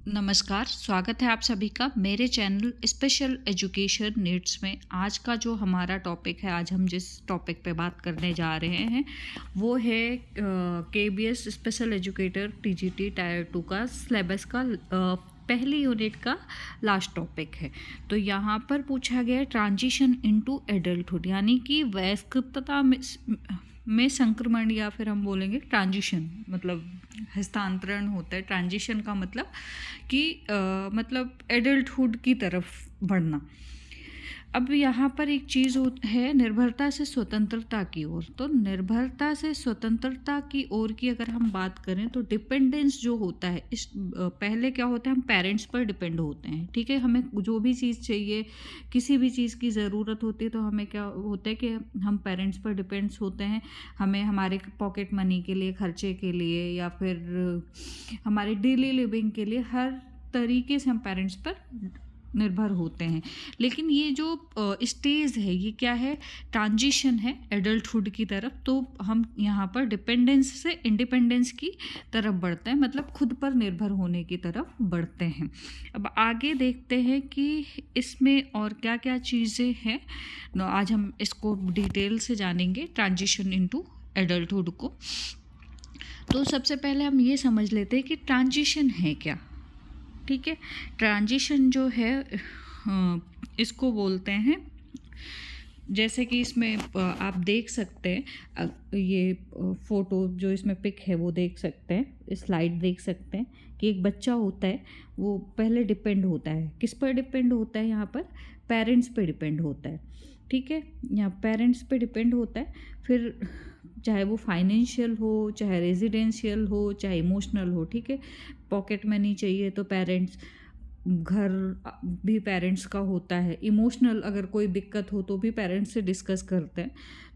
नमस्कार, स्वागत है आप सभी का मेरे चैनल स्पेशल एजुकेशन नीड्स में। आज का जो हमारा टॉपिक है, आज हम जिस टॉपिक पे बात करने जा रहे हैं वो है KBS special educator TGT tyre 2 का सिलेबस का पहली यूनिट का लास्ट टॉपिक है। तो यहाँ पर पूछा गया है ट्रांजिशन इनटू एडल्टहुड, यानी कि वयस्कता में संक्रमण, या फिर हम बोलेंगे ट्रांजिशन, मतलब हस्तांतरण होता है। ट्रांजिशन का मतलब कि मतलब एडल्टहुड की तरफ बढ़ना। अब यहाँ पर एक चीज़ है निर्भरता से स्वतंत्रता की ओर। तो निर्भरता से स्वतंत्रता की ओर की अगर हम बात करें तो डिपेंडेंस जो होता है, इस पहले क्या होता है, हम पेरेंट्स पर डिपेंड होते हैं। ठीक है, हमें जो भी चीज़ चाहिए, किसी भी चीज़ की ज़रूरत होती है तो हमें क्या होता है कि हम पेरेंट्स पर डिपेंड्स होते हैं। हमें हमारे पॉकेट मनी के लिए, खर्चे के लिए, या फिर हमारे डेली लिविंग के लिए हर तरीके से हम पेरेंट्स पर निर्भर होते हैं। लेकिन ये जो स्टेज है, ये क्या है, ट्रांजिशन है एडल्टहुड की तरफ। तो हम यहाँ पर डिपेंडेंस से इंडिपेंडेंस की तरफ बढ़ते हैं, मतलब खुद पर निर्भर होने की तरफ बढ़ते हैं। अब आगे देखते हैं कि इसमें और क्या क्या चीज़ें हैं। आज हम इसको डिटेल से जानेंगे, ट्रांजिशन इनटू एडल्टहुड को। तो सबसे पहले हम ये समझ लेते हैं कि ट्रांजिशन है क्या। ठीक है, ट्रांजिशन जो है इसको बोलते हैं, जैसे कि इसमें आप देख सकते हैं, ये फ़ोटो जो इसमें पिक है वो देख सकते हैं, स्लाइड देख सकते हैं कि एक बच्चा होता है, वो पहले डिपेंड होता है। किस पर डिपेंड होता है? यहाँ पर पेरेंट्स पे डिपेंड होता है। ठीक है, यहाँ पेरेंट्स पे डिपेंड होता है। फिर चाहे वो फाइनेंशियल हो, चाहे रेजिडेंशियल हो, चाहे इमोशनल हो। ठीक है, पॉकेट मनी चाहिए तो पेरेंट्स, घर भी पेरेंट्स का होता है। इमोशनल अगर कोई दिक्कत हो तो भी पेरेंट्स से डिस्कस करते हैं।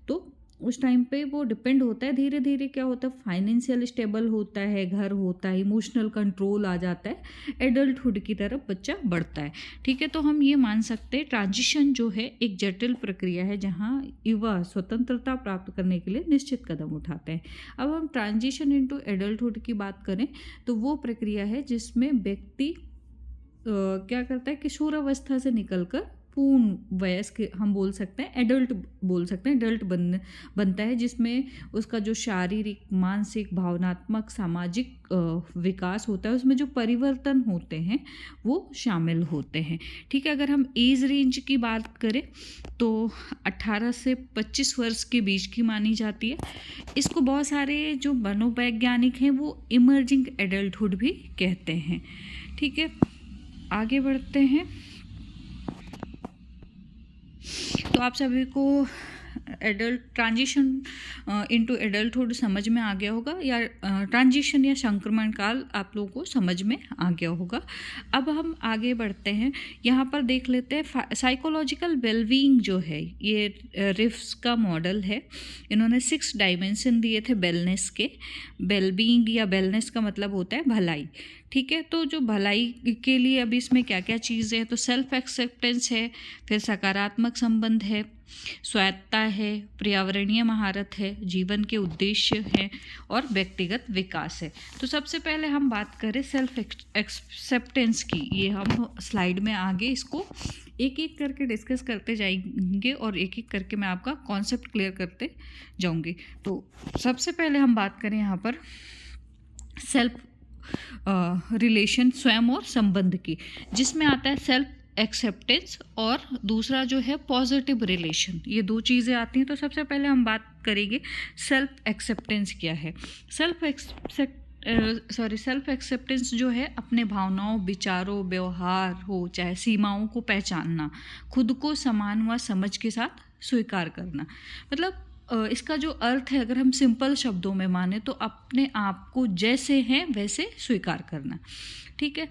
तो उस टाइम पे वो डिपेंड होता है। धीरे धीरे क्या होता है, फाइनेंशियल स्टेबल होता है, घर होता है, इमोशनल कंट्रोल आ जाता है, एडल्टहुड की तरफ बच्चा बढ़ता है। ठीक है, तो हम ये मान सकते हैं ट्रांजिशन जो है एक जटिल प्रक्रिया है जहाँ युवा स्वतंत्रता प्राप्त करने के लिए निश्चित कदम उठाते हैं। अब हम ट्रांजिशन इनटू एडल्टहुड की बात करें तो वो प्रक्रिया है जिसमें व्यक्ति क्या करता है, किशोरावस्था से निकलकर पूर्ण वयस्क हम बोल सकते हैं, एडल्ट बोल सकते हैं, एडल्ट बनता है, जिसमें उसका जो शारीरिक, मानसिक, भावनात्मक, सामाजिक विकास होता है, उसमें जो परिवर्तन होते हैं वो शामिल होते हैं। ठीक है, अगर हम एज रेंज की बात करें तो 18 से 25 वर्ष के बीच की मानी जाती है। इसको बहुत सारे जो मनोवैज्ञानिक हैं वो इमर्जिंग एडल्टहुड भी कहते हैं। ठीक है, आगे बढ़ते हैं। तो आप सभी को ट्रांजिशन इनटू एडल्टहुड समझ में आ गया होगा, या ट्रांजिशन या संक्रमण काल आप लोगों को समझ में आ गया होगा। अब हम आगे बढ़ते हैं, यहाँ पर देख लेते हैं साइकोलॉजिकल वेलबींग जो है, ये रिफ्स का मॉडल है। इन्होंने 6 डायमेंशन दिए थे वेलनेस के। वेलबींग या वेलनेस का मतलब होता है भलाई। ठीक है, तो जो भलाई के लिए अब इसमें क्या क्या चीज़ें हैं, तो सेल्फ एक्सेप्टेंस है, फिर सकारात्मक संबंध है, स्वायत्तता है, पर्यावरणीय महारत है, जीवन के उद्देश्य हैं और व्यक्तिगत विकास है। तो सबसे पहले हम बात करें सेल्फ एक्सेप्टेंस की। ये हम स्लाइड में आगे इसको एक एक करके डिस्कस करते जाएंगे और एक एक करके मैं आपका कॉन्सेप्ट क्लियर करते जाऊंगी। तो सबसे पहले हम बात करें यहाँ पर सेल्फ रिलेशन, स्वयं और संबंध की, जिसमें आता है सेल्फ एक्सेप्टेंस और दूसरा जो है पॉजिटिव रिलेशन। ये 2 चीज़ें आती हैं। तो सबसे पहले हम बात करेंगे सेल्फ एक्सेप्टेंस क्या है। सेल्फ एक्सेप्टेंस जो है अपने भावनाओं, विचारों, व्यवहार हो चाहे सीमाओं को पहचानना, खुद को समान व समझ के साथ स्वीकार करना। मतलब इसका जो अर्थ है, अगर हम सिंपल शब्दों में माने तो अपने आप को जैसे हैं वैसे स्वीकार करना। ठीक है,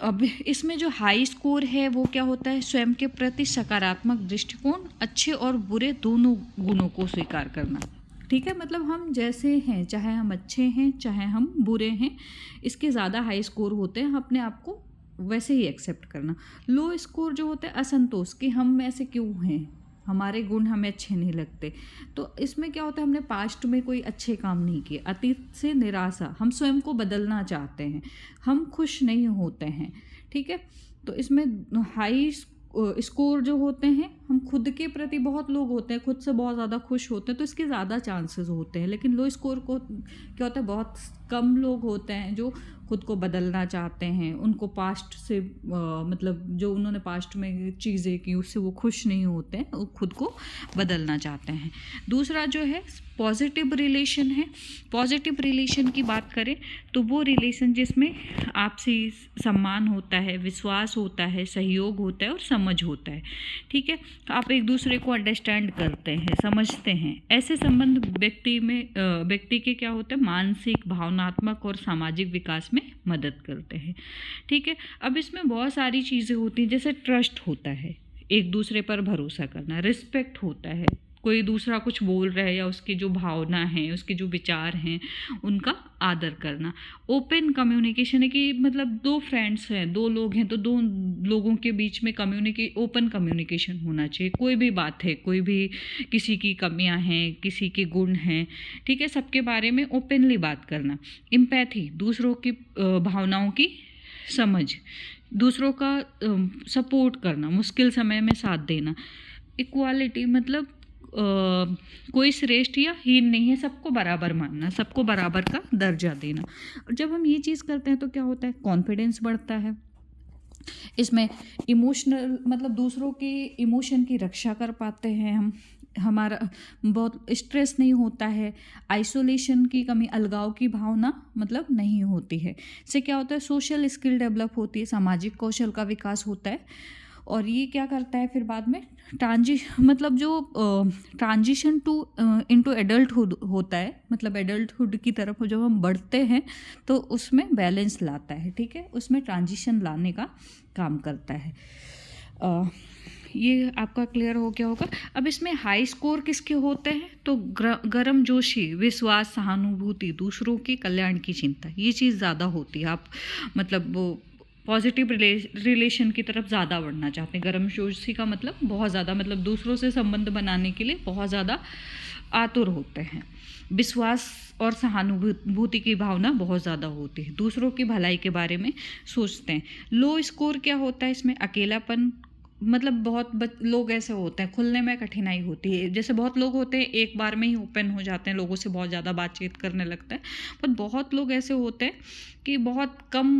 अब इसमें जो हाई स्कोर है वो क्या होता है, स्वयं के प्रति सकारात्मक दृष्टिकोण, अच्छे और बुरे दोनों गुणों को स्वीकार करना। ठीक है, मतलब हम जैसे हैं, चाहे हम अच्छे हैं चाहे हम बुरे हैं, इसके ज़्यादा हाई स्कोर होते हैं अपने आप को वैसे ही एक्सेप्ट करना। लो स्कोर जो होता है असंतोष, कि हम ऐसे क्यों हैं, हमारे गुण हमें अच्छे नहीं लगते। तो इसमें क्या होता है, हमने पास्ट में कोई अच्छे काम नहीं किए, अतीत से निराशा, हम स्वयं को बदलना चाहते हैं, हम खुश नहीं होते हैं, ठीक है। तो इसमें हाई स्कोर जो होते हैं, हम खुद के प्रति, बहुत लोग होते हैं खुद से बहुत ज़्यादा खुश होते हैं तो इसके ज़्यादा चांसेस होते हैं। लेकिन लो स्कोर को क्या होता है, बहुत कम लोग होते हैं जो खुद को बदलना चाहते हैं, उनको पास्ट से मतलब जो उन्होंने पास्ट में चीज़ें की उससे वो खुश नहीं होते हैं, वो खुद को बदलना चाहते हैं। दूसरा जो है पॉजिटिव रिलेशन है। पॉजिटिव रिलेशन की बात करें तो वो रिलेशन जिसमें आपसी सम्मान होता है, विश्वास होता है, सहयोग होता है और समझ होता है, ठीक है। आप एक दूसरे को अंडरस्टैंड करते हैं, समझते हैं। ऐसे संबंध व्यक्ति के क्या होते हैं, मानसिक, भावनात्मक और सामाजिक विकास में मदद करते हैं, ठीक है। अब इसमें बहुत सारी चीज़ें होती हैं, जैसे ट्रस्ट होता है, एक दूसरे पर भरोसा करना, रिस्पेक्ट होता है, कोई दूसरा कुछ बोल रहा है या उसकी जो भावना है, उसके जो विचार हैं, उनका आदर करना। ओपन कम्युनिकेशन है कि मतलब दो फ्रेंड्स हैं, दो लोग हैं तो दो लोगों के बीच में ओपन कम्युनिकेशन होना चाहिए। कोई भी बात है, कोई भी किसी की कमियां हैं, किसी के गुण हैं, ठीक है, सबके बारे में ओपनली बात करना। एम्पैथी, दूसरों की भावनाओं की समझ, दूसरों का सपोर्ट करना, मुश्किल समय में साथ देना। इक्वालिटी मतलब कोई श्रेष्ठ या हीन नहीं है, सबको बराबर मानना, सबको बराबर का दर्जा देना। और जब हम ये चीज़ करते हैं तो क्या होता है, कॉन्फिडेंस बढ़ता है। इसमें इमोशनल मतलब दूसरों के इमोशन की रक्षा कर पाते हैं हम, हमारा बहुत स्ट्रेस नहीं होता है, आइसोलेशन की कमी, अलगाव की भावना मतलब नहीं होती है। इससे क्या होता है, सोशल स्किल डेवलप होती है, सामाजिक कौशल का विकास होता है। और ये क्या करता है फिर बाद में मतलब जो ट्रांजिशन इनटू एडल्टहुड होता है, मतलब एडल्टहुड की तरफ जब हम बढ़ते हैं तो उसमें बैलेंस लाता है, ठीक है, उसमें ट्रांजिशन लाने का काम करता है। ये आपका क्लियर हो गया होगा। अब इसमें हाई स्कोर किसके होते हैं, तो गर्मजोशी, विश्वास, सहानुभूति, दूसरों के कल्याण की चिंता, ये चीज़ ज़्यादा होती है। आप मतलब वो पॉजिटिव रिलेशन की तरफ ज़्यादा बढ़ना चाहते हैं। गर्मजोशी का मतलब बहुत ज़्यादा, मतलब दूसरों से संबंध बनाने के लिए बहुत ज़्यादा आतुर होते हैं। विश्वास और सहानुभूति की भावना बहुत ज़्यादा होती है, दूसरों की भलाई के बारे में सोचते हैं। लो स्कोर क्या होता है, इसमें अकेलापन, मतलब बहुत लोग ऐसे होते हैं, खुलने में कठिनाई होती है। जैसे बहुत लोग होते हैं एक बार में ही ओपन हो जाते हैं, लोगों से बहुत ज़्यादा बातचीत करने लगते हैं, पर बहुत लोग ऐसे होते हैं कि बहुत कम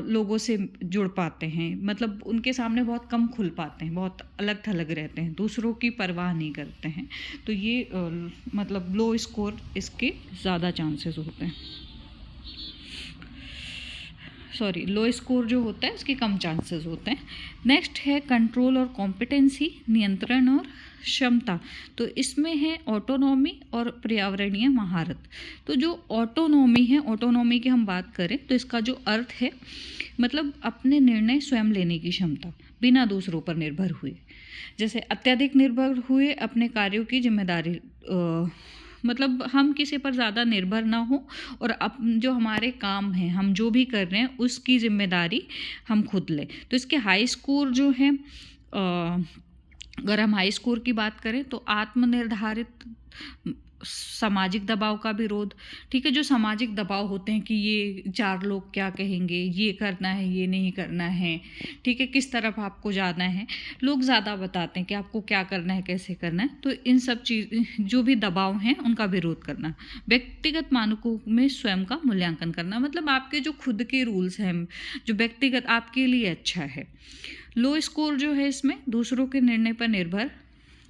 लोगों से जुड़ पाते हैं, मतलब उनके सामने बहुत कम खुल पाते हैं, बहुत अलग थलग रहते हैं, दूसरों की परवाह नहीं करते हैं। तो ये मतलब लो स्कोर इसके ज़्यादा चांसेस होते हैं। लो स्कोर जो होता है उसके कम चांसेस होते हैं। नेक्स्ट है कंट्रोल और कॉम्पिटेंसी, नियंत्रण और क्षमता। तो इसमें है ऑटोनॉमी और पर्यावरणीय महारत। तो जो ऑटोनॉमी है, ऑटोनॉमी की हम बात करें तो इसका जो अर्थ है मतलब अपने निर्णय स्वयं लेने की क्षमता, बिना दूसरों पर निर्भर हुए। जैसे अत्यधिक निर्भर हुए अपने कार्यों की जिम्मेदारी, मतलब हम किसी पर ज़्यादा निर्भर ना हो और जो हमारे काम हैं, हम जो भी कर रहे हैं उसकी जिम्मेदारी हम खुद लें। तो इसके हाई स्कोर जो हैं, अगर हम हाई स्कोर की बात करें तो आत्मनिर्धारित, सामाजिक दबाव का विरोध, ठीक है, जो सामाजिक दबाव होते हैं कि ये चार लोग क्या कहेंगे, ये करना है, ये नहीं करना है, ठीक है, किस तरफ आपको जाना है, लोग ज़्यादा बताते हैं कि आपको क्या करना है, कैसे करना है। तो इन सब चीज़ जो भी दबाव हैं उनका विरोध करना। व्यक्तिगत मानकों में स्वयं का मूल्यांकन करना, मतलब आपके जो खुद के रूल्स हैं, जो व्यक्तिगत आपके लिए अच्छा है। लो स्कोर जो है इसमें दूसरों के निर्णय पर निर्भर,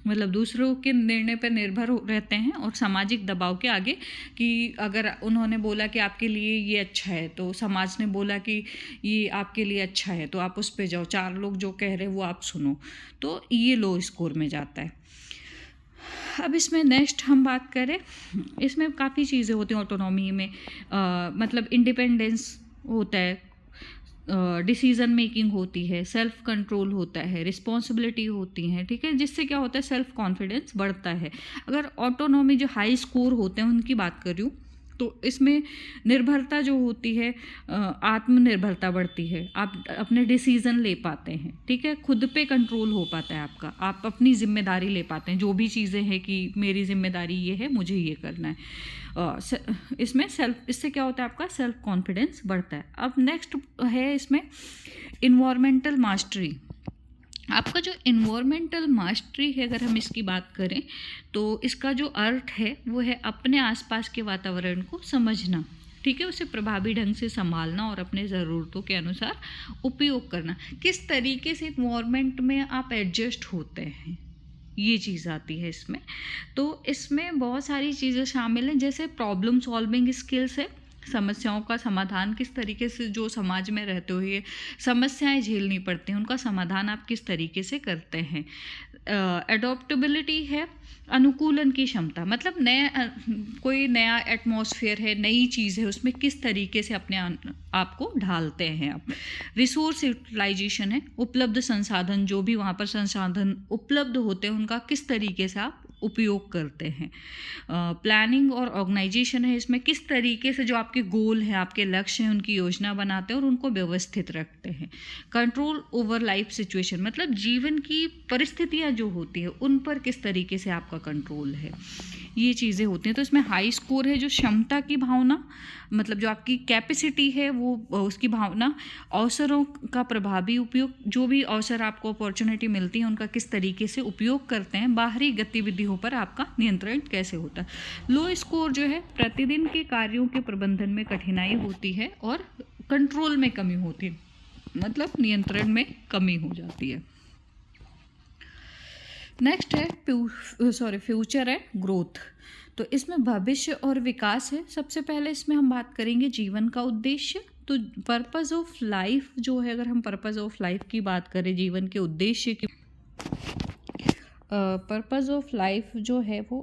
मतलब दूसरों के निर्णय पर निर्भर रहते हैं और सामाजिक दबाव के आगे, कि अगर उन्होंने बोला कि आपके लिए ये अच्छा है, तो समाज ने बोला कि ये आपके लिए अच्छा है तो आप उस पे जाओ, चार लोग जो कह रहे हैं वो आप सुनो, तो ये लो स्कोर में जाता है। अब इसमें नेक्स्ट हम बात करें, इसमें काफ़ी चीज़ें होती हैं ऑटोनॉमी में, मतलब इंडिपेंडेंस होता है, डिसीज़न मेकिंग होती है, सेल्फ कंट्रोल होता है, रिस्पॉन्सिबिलिटी होती हैं, ठीक है, जिससे क्या होता है सेल्फ कॉन्फिडेंस बढ़ता है। अगर ऑटोनॉमी जो हाई स्कोर होते हैं उनकी बात कर रही हूँ, तो इसमें निर्भरता जो होती है, आत्मनिर्भरता बढ़ती है, आप अपने डिसीज़न ले पाते हैं, ठीक है, खुद पे कंट्रोल हो पाता है आपका, आप अपनी जिम्मेदारी ले पाते हैं, जो भी चीज़ें हैं कि मेरी जिम्मेदारी ये है, मुझे ये करना है। इससे क्या होता है, आपका सेल्फ कॉन्फिडेंस बढ़ता है। अब नेक्स्ट है इसमें इन्वायरमेंटल मास्टरी। आपका जो इन्वायरमेंटल मास्टरी है, अगर हम इसकी बात करें तो इसका जो अर्थ है वो है अपने आसपास के वातावरण को समझना, ठीक है, उसे प्रभावी ढंग से संभालना और अपने ज़रूरतों के अनुसार उपयोग करना। किस तरीके से इन्वायरमेंट में आप एडजस्ट होते हैं, ये चीज़ आती है इसमें। तो इसमें बहुत सारी चीज़ें शामिल हैं, जैसे प्रॉब्लम सॉल्विंग स्किल्स है, समस्याओं का समाधान किस तरीके से, जो समाज में रहते हुए समस्याएं झेलनी पड़ती हैं उनका समाधान आप किस तरीके से करते हैं। एडॉप्टेबिलिटी है, अनुकूलन की क्षमता, मतलब कोई नया एटमॉस्फेयर है, नई चीज़ है, उसमें किस तरीके से अपने आप को ढालते हैं आप। रिसोर्स यूटिलाइजेशन है, उपलब्ध संसाधन, जो भी वहाँ पर संसाधन उपलब्ध होते हैं उनका किस तरीके से आप उपयोग करते हैं। प्लानिंग और ऑर्गेनाइजेशन है, इसमें किस तरीके से जो आपके गोल हैं, आपके लक्ष्य हैं, उनकी योजना बनाते हैं और उनको व्यवस्थित रखते हैं। कंट्रोल ओवर लाइफ सिचुएशन, मतलब जीवन की परिस्थितियाँ जो होती है उन पर किस तरीके से आपका कंट्रोल है, ये चीज़ें होती हैं। तो इसमें हाई स्कोर है जो क्षमता की भावना, मतलब जो आपकी कैपेसिटी है वो उसकी भावना, अवसरों का प्रभावी उपयोग, जो भी अवसर आपको अपॉर्चुनिटी मिलती है उनका किस तरीके से उपयोग करते हैं, बाहरी गतिविधियों पर आपका नियंत्रण कैसे होता है। लो स्कोर जो है प्रतिदिन के कार्यों के प्रबंधन में कठिनाई होती है और कंट्रोल में कमी होती है, मतलब नियंत्रण में कमी हो जाती है। नेक्स्ट है फ्यूचर एंड ग्रोथ। तो इसमें भविष्य और विकास है। सबसे पहले इसमें हम बात करेंगे जीवन का उद्देश्य। तो पर्पस ऑफ लाइफ जो है, अगर हम पर्पस ऑफ लाइफ की बात करें, जीवन के उद्देश्य की, पर्पस ऑफ लाइफ जो है वो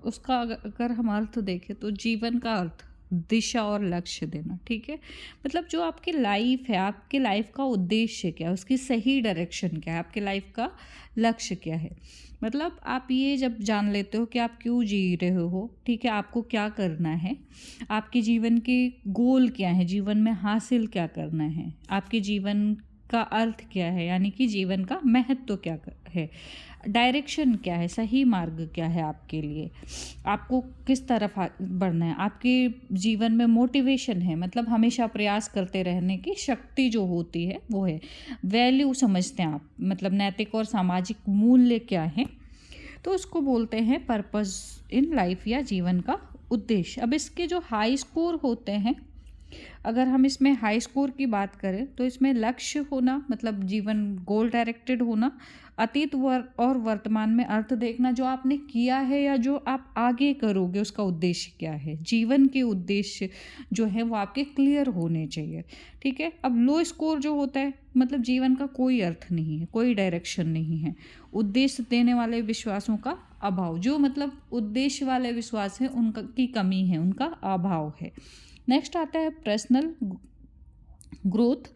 उसका अगर हम अर्थ देखें तो जीवन का अर्थ, दिशा और लक्ष्य देना, ठीक है, मतलब जो आपकी लाइफ है, आपके लाइफ का उद्देश्य क्या है, उसकी सही डायरेक्शन क्या है, आपके लाइफ का लक्ष्य क्या है। मतलब आप ये जब जान लेते हो कि आप क्यों जी रहे हो, ठीक है, आपको क्या करना है, आपके जीवन के गोल क्या है, जीवन में हासिल क्या करना है, आपके जीवन का अर्थ क्या है, यानी कि जीवन का महत्व क्या है, डायरेक्शन क्या है, सही मार्ग क्या है आपके लिए, आपको किस तरफ बढ़ना है, आपके जीवन में मोटिवेशन है, मतलब हमेशा प्रयास करते रहने की शक्ति जो होती है वो है। वैल्यू समझते हैं आप, मतलब नैतिक और सामाजिक मूल्य क्या है, तो उसको बोलते हैं पर्पस इन लाइफ या जीवन का उद्देश्य। अब इसके जो हाई स्कोर होते हैं, अगर हम इसमें हाई स्कोर की बात करें तो इसमें लक्ष्य होना, मतलब जीवन गोल डायरेक्टेड होना, अतीत और वर्तमान में अर्थ देखना, जो आपने किया है या जो आप आगे करोगे उसका उद्देश्य क्या है, जीवन के उद्देश्य जो है वो आपके क्लियर होने चाहिए, ठीक है। अब लो स्कोर जो होता है, मतलब जीवन का कोई अर्थ नहीं है, कोई डायरेक्शन नहीं है, उद्देश्य देने वाले विश्वासों का अभाव, जो मतलब उद्देश्य वाले विश्वास हैं उनका की कमी है, उनका अभाव है। नेक्स्ट आता है पर्सनल ग्रोथ।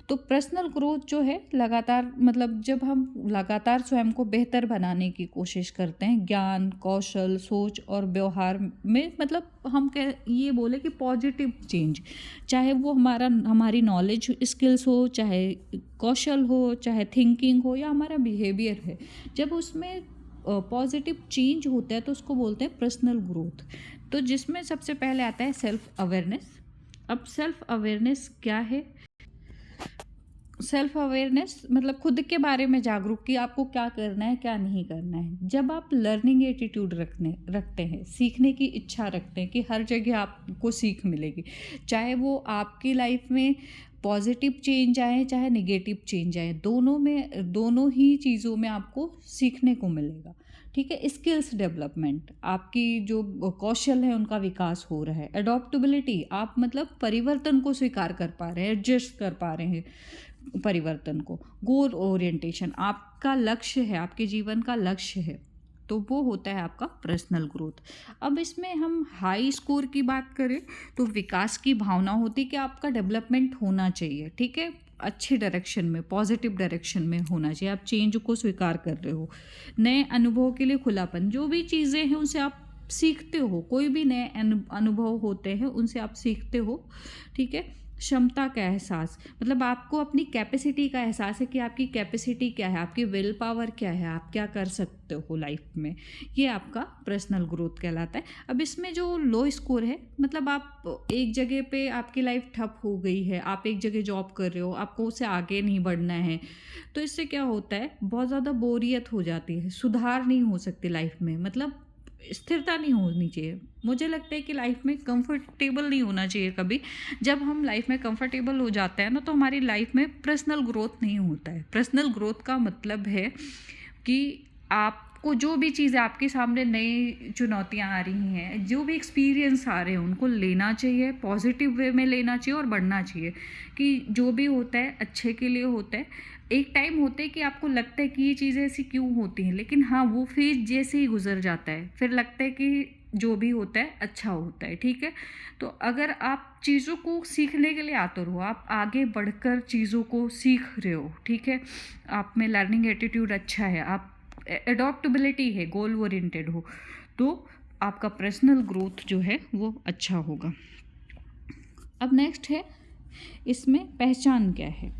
तो पर्सनल ग्रोथ जो है लगातार, मतलब जब हम लगातार स्वयं को बेहतर बनाने की कोशिश करते हैं, ज्ञान, कौशल, सोच और व्यवहार में, मतलब हम ये बोले कि पॉजिटिव चेंज, चाहे वो हमारी नॉलेज स्किल्स हो, चाहे कौशल हो, चाहे थिंकिंग हो, या हमारा बिहेवियर है, जब उसमें पॉजिटिव चेंज होता है तो उसको बोलते हैं पर्सनल ग्रोथ। तो जिसमें सबसे पहले आता है सेल्फ अवेयरनेस। अब सेल्फ अवेयरनेस क्या है? सेल्फ अवेयरनेस मतलब खुद के बारे में जागरूक कि आपको क्या करना है, क्या नहीं करना है। जब आप लर्निंग एटीट्यूड रखते हैं, सीखने की इच्छा रखते हैं कि हर जगह आपको सीख मिलेगी, चाहे वो आपकी लाइफ में पॉजिटिव चेंज आए चाहे नेगेटिव चेंज आए, दोनों ही चीज़ों में आपको सीखने को मिलेगा, ठीक है। स्किल्स डेवलपमेंट, आपकी जो कौशल है उनका विकास हो रहा है। अडॉप्टेबिलिटी, आप मतलब परिवर्तन को स्वीकार कर पा रहे हैं, एडजस्ट कर पा रहे हैं परिवर्तन को। गोल ओरिएंटेशन, आपका लक्ष्य है, आपके जीवन का लक्ष्य है, तो वो होता है आपका पर्सनल ग्रोथ। अब इसमें हम हाई स्कोर की बात करें तो विकास की भावना होती है कि आपका डेवलपमेंट होना चाहिए, ठीक है, अच्छी डायरेक्शन में, पॉजिटिव डायरेक्शन में होना चाहिए, आप चेंज को स्वीकार कर रहे हो। नए अनुभव के लिए खुलापन, जो भी चीज़ें हैं उनसे आप सीखते हो, कोई भी नए अनुभव होते हैं उनसे आप सीखते हो, ठीक है। क्षमता का एहसास, मतलब आपको अपनी कैपेसिटी का एहसास है कि आपकी कैपेसिटी क्या है, आपकी विल पावर क्या है, आप क्या कर सकते हो लाइफ में, ये आपका पर्सनल ग्रोथ कहलाता है। अब इसमें जो लो स्कोर है, मतलब आप एक जगह पे आपकी लाइफ ठप हो गई है, आप एक जगह जॉब कर रहे हो, आपको उससे आगे नहीं बढ़ना है, तो इससे क्या होता है, बहुत ज़्यादा बोरियत हो जाती है, सुधार नहीं हो सकती लाइफ में, मतलब स्थिरता नहीं होनी चाहिए। मुझे लगता है कि लाइफ में कंफर्टेबल नहीं होना चाहिए कभी। जब हम लाइफ में कंफर्टेबल हो जाते हैं ना, तो हमारी लाइफ में पर्सनल ग्रोथ नहीं होता है। पर्सनल ग्रोथ का मतलब है कि आपको जो भी चीज़ें आपके सामने नई चुनौतियाँ आ रही हैं, जो भी एक्सपीरियंस आ रहे हैं, उनको लेना चाहिए, पॉजिटिव वे में लेना चाहिए और बढ़ना चाहिए कि जो भी होता है अच्छे के लिए होता है। एक टाइम होता है कि आपको लगता है कि ये चीज़ें ऐसी क्यों होती हैं, लेकिन हाँ, वो फेज जैसे ही गुजर जाता है, फिर लगता है कि जो भी होता है अच्छा होता है, ठीक है। तो अगर आप चीज़ों को सीखने के लिए आते रहो, आप आगे बढ़कर चीज़ों को सीख रहे हो, ठीक है, आप में लर्निंग एटीट्यूड अच्छा है, आप एडॉप्टेबिलिटी है, गोल ओरिएंटेड हो, तो आपका पर्सनल ग्रोथ जो है वो अच्छा होगा। अब नेक्स्ट है, इसमें पहचान क्या है,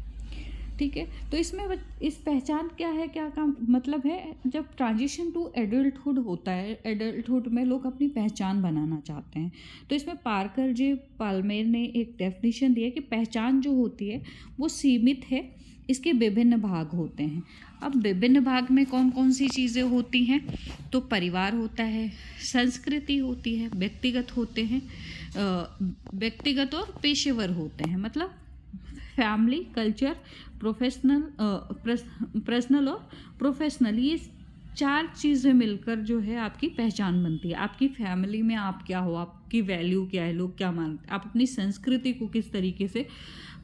ठीक है। तो इसमें इस पहचान क्या है, क्या का मतलब है, जब ट्रांजिशन टू एडल्टहुड होता है, एडल्टहुड में लोग अपनी पहचान बनाना चाहते हैं, तो इसमें पार्कर जे पाल्मेर ने एक डेफिनेशन दिया कि पहचान जो होती है वो सीमित है, इसके विभिन्न भाग होते हैं। अब विभिन्न भाग में कौन कौन सी चीज़ें होती हैं, तो परिवार होता है, संस्कृति होती है, व्यक्तिगत होते हैं, व्यक्तिगत और पेशेवर होते हैं, मतलब फैमिली, कल्चर, प्रोफेशनल, पर्सनल और प्रोफेशनल, ये 4 चीज़ें मिलकर जो है आपकी पहचान बनती है। आपकी फैमिली में आप क्या हो, आपकी वैल्यू क्या है, लोग क्या मानते हैं, आप अपनी संस्कृति को किस तरीके से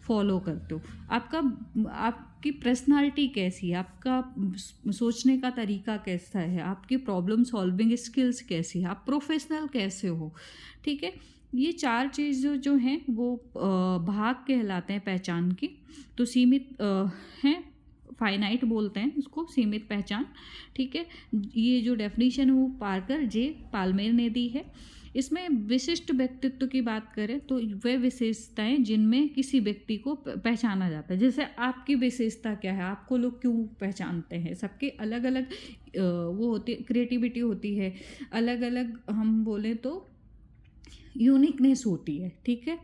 फॉलो करते हो, आपकी पर्सनालिटी कैसी है, आपका सोचने का तरीका कैसा है, आपकी प्रॉब्लम सॉल्विंग स्किल्स कैसी है, आप प्रोफेशनल कैसे हो, ठीक है। ये 4 चीज़ें जो हैं वो भाग कहलाते हैं पहचान की। तो सीमित हैं, फाइनाइट बोलते हैं इसको, सीमित पहचान, ठीक है। ये जो डेफिनेशन है वो पार्कर जे पाल्मेर ने दी है। इसमें विशिष्ट व्यक्तित्व की बात करें तो वे विशेषताएं जिनमें किसी व्यक्ति को पहचाना जाता है, जैसे आपकी विशेषता क्या है, आपको लोग क्यों पहचानते हैं, सबके अलग अलग वो होती है, क्रिएटिविटी होती है, अलग अलग हम बोलें तो यूनिकनेस होती है, ठीक है।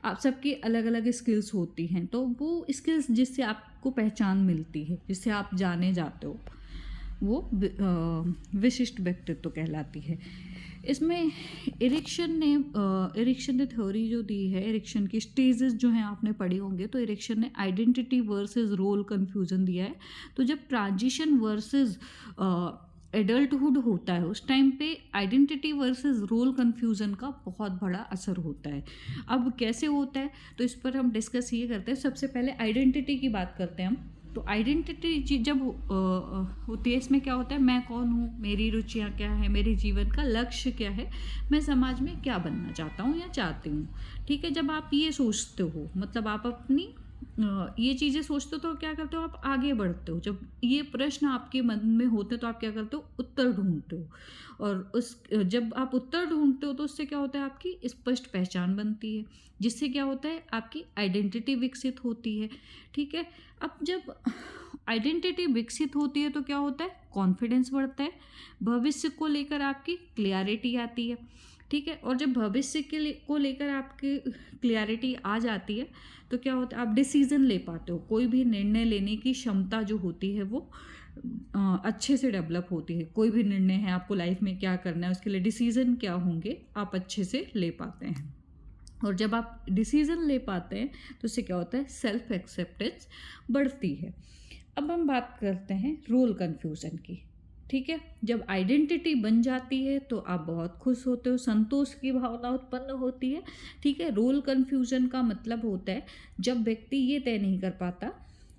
आप सबकी अलग अलग स्किल्स होती हैं, तो वो स्किल्स जिससे आपको पहचान मिलती है, जिससे आप जाने जाते हो, वो विशिष्ट व्यक्तित्व कहलाती है। इसमें एरिक्सन ने थ्योरी जो दी है, एरिक्सन की स्टेजेस जो हैं आपने पढ़े होंगे, तो एरिक्सन ने आइडेंटिटी वर्सेस रोल कन्फ्यूज़न दिया है। तो जब ट्रांजिशन वर्सेस एडल्टहुड होता है, उस टाइम पे आइडेंटिटी वर्सेस रोल कन्फ्यूज़न का बहुत बड़ा असर होता है। अब कैसे होता है, तो इस पर हम डिस्कस ये करते हैं। सबसे पहले आइडेंटिटी की बात करते हैं हम। तो आइडेंटिटी जब होती है, इसमें क्या होता है, मैं कौन हूँ, मेरी रुचियाँ क्या है, मेरे जीवन का लक्ष्य क्या है, मैं समाज में क्या बनना चाहता हूँ या चाहती हूँ, ठीक है। जब आप ये सोचते हो, मतलब आप अपनी ये चीज़ें सोचते हो, तो क्या करते हो, आप आगे बढ़ते हो। जब ये प्रश्न आपके मन में होते तो आप क्या करते हो, उत्तर ढूंढते हो, और जब आप उत्तर ढूंढते हो तो उससे क्या होता है, आपकी स्पष्ट पहचान बनती है, जिससे क्या होता है, आपकी आइडेंटिटी विकसित होती है, ठीक है। अब जब आइडेंटिटी विकसित होती है तो क्या होता है, कॉन्फिडेंस बढ़ता है, भविष्य को लेकर आपकी क्लियरिटी आती है, ठीक है। और जब भविष्य को लेकर आपकी क्लियरिटी आ जाती है तो क्या होता है, आप डिसीज़न ले पाते हो, कोई भी निर्णय लेने की क्षमता जो होती है वो अच्छे से डेवलप होती है। कोई भी निर्णय है, आपको लाइफ में क्या करना है, उसके लिए डिसीज़न क्या होंगे, आप अच्छे से ले पाते हैं। और जब आप डिसीज़न ले पाते हैं तो उससे क्या होता है, सेल्फ एक्सेप्टेंस बढ़ती है। अब हम बात करते हैं रोल कन्फ्यूज़न की, ठीक है। जब आइडेंटिटी बन जाती है तो आप बहुत खुश होते हो, संतोष की भावना उत्पन्न होती है, ठीक है। रोल कन्फ्यूज़न का मतलब होता है जब व्यक्ति ये तय नहीं कर पाता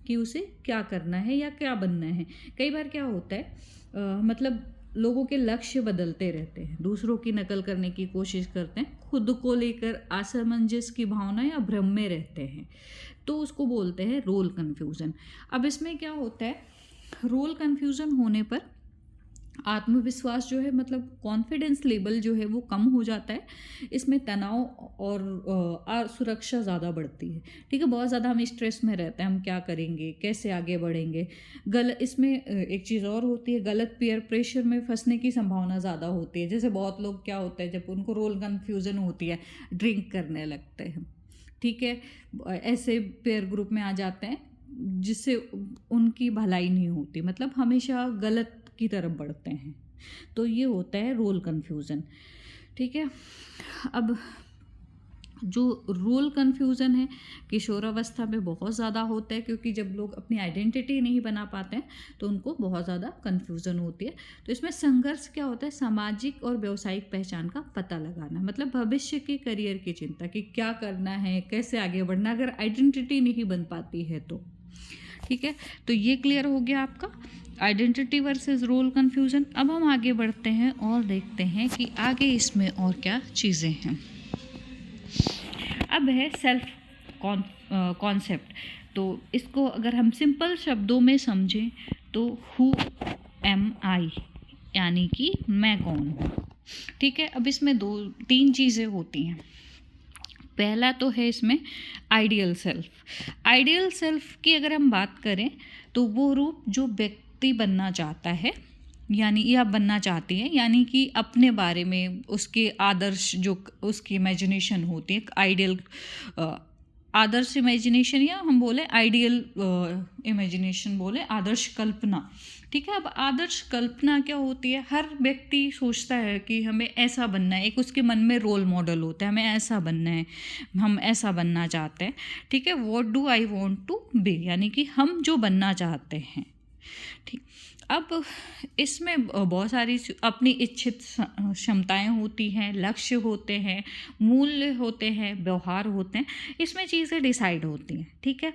कि उसे क्या करना है या क्या बनना है। कई बार क्या होता है, मतलब लोगों के लक्ष्य बदलते रहते हैं, दूसरों की नकल करने की कोशिश करते हैं, खुद को लेकर असमंजस की भावना या भ्रम में रहते हैं, तो उसको बोलते हैं रोल कन्फ्यूज़न। अब इसमें क्या होता है, रोल कन्फ्यूज़न होने पर आत्मविश्वास जो है मतलब कॉन्फिडेंस लेवल जो है वो कम हो जाता है। इसमें तनाव और असुरक्षा ज़्यादा बढ़ती है। ठीक है, बहुत ज़्यादा हम स्ट्रेस में रहते हैं, हम क्या करेंगे, कैसे आगे बढ़ेंगे। इसमें एक चीज़ और होती है, गलत पीयर प्रेशर में फंसने की संभावना ज़्यादा होती है। जैसे बहुत लोग क्या होता है, जब उनको रोल कन्फ्यूज़न होती है, ड्रिंक करने लगते हैं। ठीक है, ऐसे पेयर ग्रुप में आ जाते हैं जिससे उनकी भलाई नहीं होती, मतलब हमेशा गलत की तरफ बढ़ते हैं। तो ये होता है रोल कन्फ्यूज़न। ठीक है, अब जो रोल कन्फ्यूज़न है किशोरावस्था में बहुत ज़्यादा होता है, क्योंकि जब लोग अपनी आइडेंटिटी नहीं बना पाते हैं तो उनको बहुत ज़्यादा कन्फ्यूज़न होती है। तो इसमें संघर्ष क्या होता है, सामाजिक और व्यावसायिक पहचान का पता लगाना, मतलब भविष्य के करियर की चिंता कि क्या करना है, कैसे आगे बढ़ना, अगर आइडेंटिटी नहीं बन पाती है तो। ठीक है, तो ये क्लियर हो गया आपका आइडेंटिटी वर्सेस रोल कन्फ्यूज़न। अब हम आगे बढ़ते हैं और देखते हैं कि आगे इसमें और क्या चीज़ें हैं। अब है सेल्फ कॉन्सेप्ट। तो इसको अगर हम सिंपल शब्दों में समझें तो हु एम आई, यानी कि मैं कौन हूँ। ठीक है, अब इसमें 2-3 चीज़ें होती हैं। पहला तो है इसमें आइडियल सेल्फ। आइडियल सेल्फ की अगर हम बात करें तो वो रूप जो व्यक्ति बनना चाहता है, यानी या बनना चाहती है, यानी कि अपने बारे में उसके आदर्श जो उसकी इमेजिनेशन होती है, आइडियल आदर्श इमेजिनेशन, या हम बोले आइडियल इमेजिनेशन, बोले आदर्श कल्पना। ठीक है, अब आदर्श कल्पना क्या होती है, हर व्यक्ति सोचता है कि हमें ऐसा बनना है, एक उसके मन में रोल मॉडल होता है, हमें ऐसा बनना है, हम ऐसा बनना चाहते हैं। ठीक है, what do I want to be, यानी कि हम जो बनना चाहते हैं। ठीक, अब इसमें बहुत सारी अपनी इच्छित क्षमताएं होती हैं, लक्ष्य होते हैं, मूल्य होते हैं, व्यवहार होते हैं, इसमें चीज़ें डिसाइड होती हैं। ठीक है,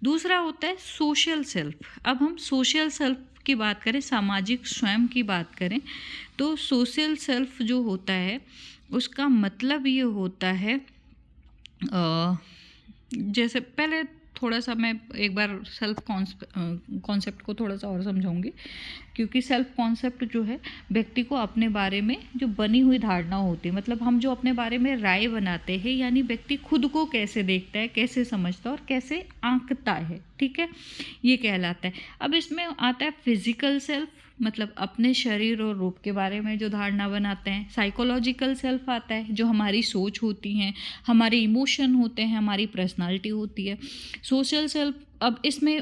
दूसरा होता है सोशल सेल्फ। अब हम सोशल सेल्फ की बात करें, सामाजिक स्वयं की बात करें, तो सोशल सेल्फ जो होता है उसका मतलब ये होता है, जैसे पहले थोड़ा सा मैं एक बार सेल्फ कॉन्सेप्ट को थोड़ा सा और समझाऊंगी, क्योंकि सेल्फ कॉन्सेप्ट जो है व्यक्ति को अपने बारे में जो बनी हुई धारणा होती है, मतलब हम जो अपने बारे में राय बनाते हैं, यानी व्यक्ति खुद को कैसे देखता है, कैसे समझता है और कैसे आंकता है। ठीक है, ये कहलाता है। अब इसमें आता है फिजिकल सेल्फ, मतलब अपने शरीर और रूप के बारे में जो धारणा बनाते हैं। साइकोलॉजिकल सेल्फ आता है, जो हमारी सोच होती हैं, हमारे इमोशन होते हैं, हमारी पर्सनालिटी होती है। सोशल सेल्फ, अब इसमें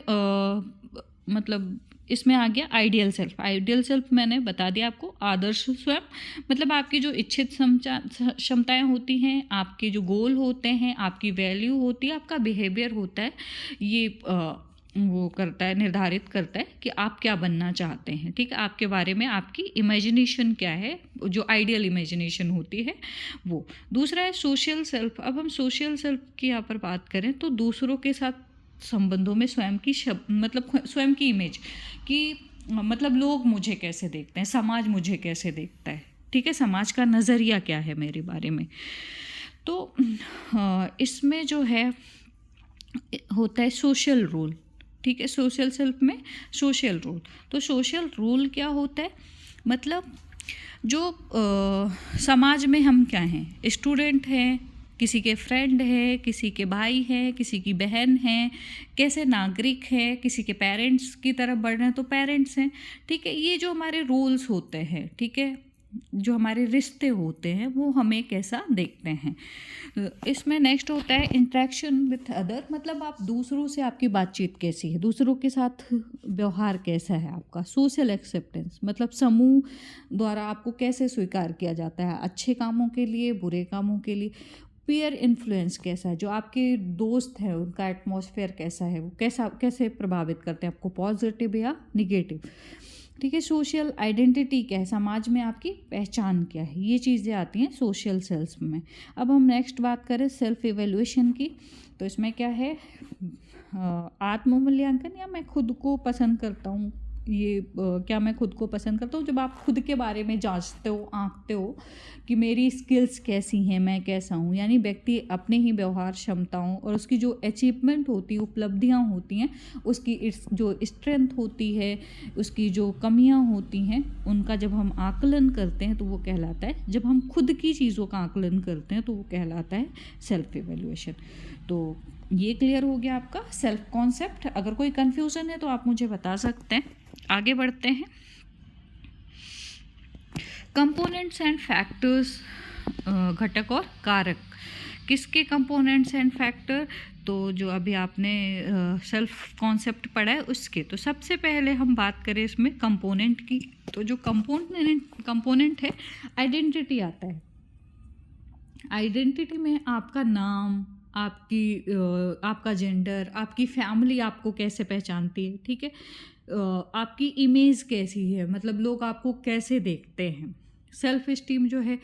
मतलब इसमें आ गया आइडियल सेल्फ। आइडियल सेल्फ मैंने बता दिया आपको, आदर्श स्वयं, मतलब आपकी जो इच्छित क्षमताएं होती हैं, आपके जो गोल होते हैं, आपकी वैल्यू होती है, आपका बिहेवियर होता है, ये वो करता है, निर्धारित करता है कि आप क्या बनना चाहते हैं। ठीक है, आपके बारे में आपकी इमेजिनेशन क्या है, जो आइडियल इमेजिनेशन होती है वो। दूसरा है सोशल सेल्फ। अब हम सोशल सेल्फ की यहाँ पर बात करें तो दूसरों के साथ संबंधों में स्वयं की मतलब स्वयं की इमेज कि मतलब लोग मुझे कैसे देखते हैं, समाज मुझे कैसे देखता है। ठीक है, समाज का नज़रिया क्या है मेरे बारे में। तो इसमें जो है होता है सोशल रोल। ठीक है, सोशल सेल्फ में सोशल रोल। तो सोशल रोल क्या होता है, मतलब जो समाज में हम क्या हैं, स्टूडेंट हैं, किसी के फ्रेंड है, किसी के भाई हैं, किसी की बहन है, कैसे नागरिक है, किसी के पेरेंट्स की तरफ बढ़ रहे हैं तो पेरेंट्स हैं। ठीक है, ये जो हमारे रोल्स होते हैं, ठीक है, जो हमारे रिश्ते होते हैं वो हमें कैसा देखते हैं। इसमें नेक्स्ट होता है इंटरेक्शन विथ अदर, मतलब आप दूसरों से आपकी बातचीत कैसी है, दूसरों के साथ व्यवहार कैसा है आपका। सोशल एक्सेप्टेंस, मतलब समूह द्वारा आपको कैसे स्वीकार किया जाता है, अच्छे कामों के लिए, बुरे कामों के लिए। पीयर इन्फ्लुएंस कैसा है, जो आपके दोस्त हैं उनका एटमॉस्फेयर कैसा है, वो कैसे प्रभावित करते हैं आपको, पॉजिटिव या निगेटिव। ठीक है, सोशल आइडेंटिटी क्या है, समाज में आपकी पहचान क्या है, ये चीज़ें आती हैं सोशल सेल्फ में। अब हम नेक्स्ट बात करें सेल्फ इवेल्युएशन की, तो इसमें क्या है, आत्म मूल्यांकन, या मैं खुद को पसंद करता हूँ, क्या मैं खुद को पसंद करता हूँ? जब आप खुद के बारे में जाँचते हो, आँकते हो कि मेरी स्किल्स कैसी हैं, मैं कैसा हूँ। यानी व्यक्ति अपने ही व्यवहार, क्षमताओं और उसकी जो अचीवमेंट होती है, उपलब्धियाँ होती हैं, उसकी जो स्ट्रेंथ होती है, उसकी जो कमियाँ होती हैं, उनका जब हम आकलन करते हैं तो वो कहलाता है, जब हम खुद की चीज़ों का आकलन करते हैं तो वो कहलाता है सेल्फ इवैल्यूएशन। तो ये क्लियर हो गया आपका सेल्फ कॉन्सेप्ट। अगर कोई कन्फ्यूज़न है तो आप मुझे बता सकते हैं। आगे बढ़ते हैं। कंपोनेंट्स एंड फैक्टर्स, घटक और कारक। किसके कंपोनेंट्स एंड फैक्टर? तो जो अभी आपने सेल्फ कॉन्सेप्ट पढ़ा है उसके। तो सबसे पहले हम बात करें इसमें कंपोनेंट की, तो जो कंपोनेंट है, आइडेंटिटी आता है। आइडेंटिटी में आपका नाम, आपका जेंडर, आपकी फैमिली आपको कैसे पहचानती है, ठीक है, आपकी इमेज कैसी है, मतलब लोग आपको कैसे देखते हैं। सेल्फ इस्टीम जो है,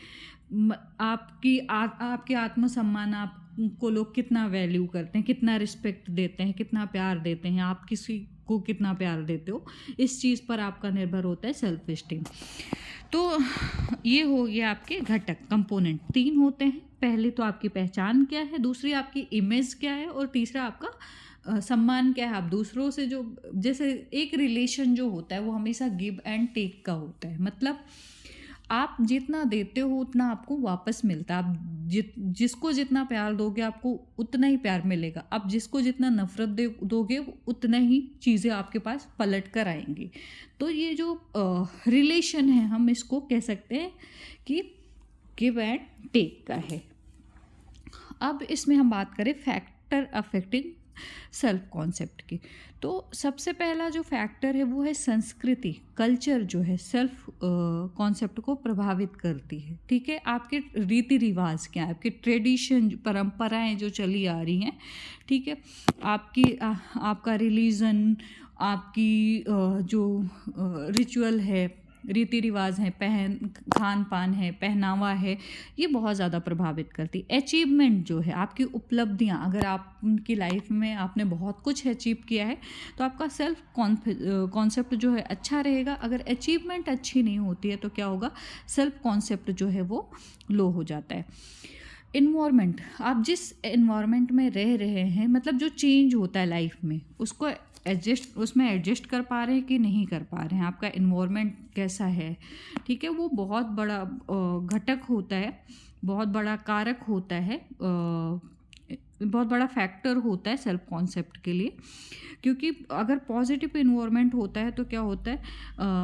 आपके आत्मसम्मान, आपको लोग कितना वैल्यू करते हैं, कितना रिस्पेक्ट देते हैं, कितना प्यार देते हैं, आप किसी को कितना प्यार देते हो, इस चीज़ पर आपका निर्भर होता है सेल्फ इस्टीम। तो ये हो गया आपके घटक, कंपोनेंट 3 होते हैं। पहले तो आपकी पहचान क्या है, दूसरी आपकी इमेज क्या है, और तीसरा आपका सम्मान क्या है। आप दूसरों से जो, जैसे एक रिलेशन जो होता है वो हमेशा गिव एंड टेक का होता है। मतलब आप जितना देते हो उतना आपको वापस मिलता है। आप जिसको जितना प्यार दोगे आपको उतना ही प्यार मिलेगा। आप जिसको जितना नफ़रत दोगे उतना ही चीज़ें आपके पास पलट कर आएंगी। तो ये जो रिलेशन है, हम इसको कह सकते हैं कि गिव एंड टेक का है। अब इसमें हम बात करें फैक्टर अफेक्टिंग सेल्फ कॉन्सेप्ट की। तो सबसे पहला जो फैक्टर है वो है संस्कृति, कल्चर जो है सेल्फ कॉन्सेप्ट को प्रभावित करती है। ठीक है, आपके रीति रिवाज क्या है, आपके ट्रेडिशन, परंपराएं जो चली आ रही हैं, ठीक है, आपका रिलीजन, आपकी जो रिचुअल है, रीति रिवाज हैं, खान पान है, पहनावा है, ये बहुत ज़्यादा प्रभावित करती। अचीवमेंट जो है, आपकी उपलब्धियाँ, अगर आपकी लाइफ में आपने बहुत कुछ अचीव किया है तो आपका सेल्फ कॉन्सेप्ट जो है अच्छा रहेगा। अगर अचीवमेंट अच्छी नहीं होती है तो क्या होगा, सेल्फ कॉन्सेप्ट जो है वो लो हो जाता है। इन्वायरमेंट, आप जिस इन्वायरमेंट में रह रहे हैं, मतलब जो चेंज होता है लाइफ में, उसको उसमें एडजस्ट कर पा रहे हैं कि नहीं कर पा रहे हैं, आपका इन्वायरमेंट कैसा है, ठीक है, वो बहुत बड़ा घटक होता है, बहुत बड़ा कारक होता है, बहुत बड़ा फैक्टर होता है सेल्फ कॉन्सेप्ट के लिए। क्योंकि अगर पॉजिटिव इन्वायरमेंट होता है तो क्या होता है,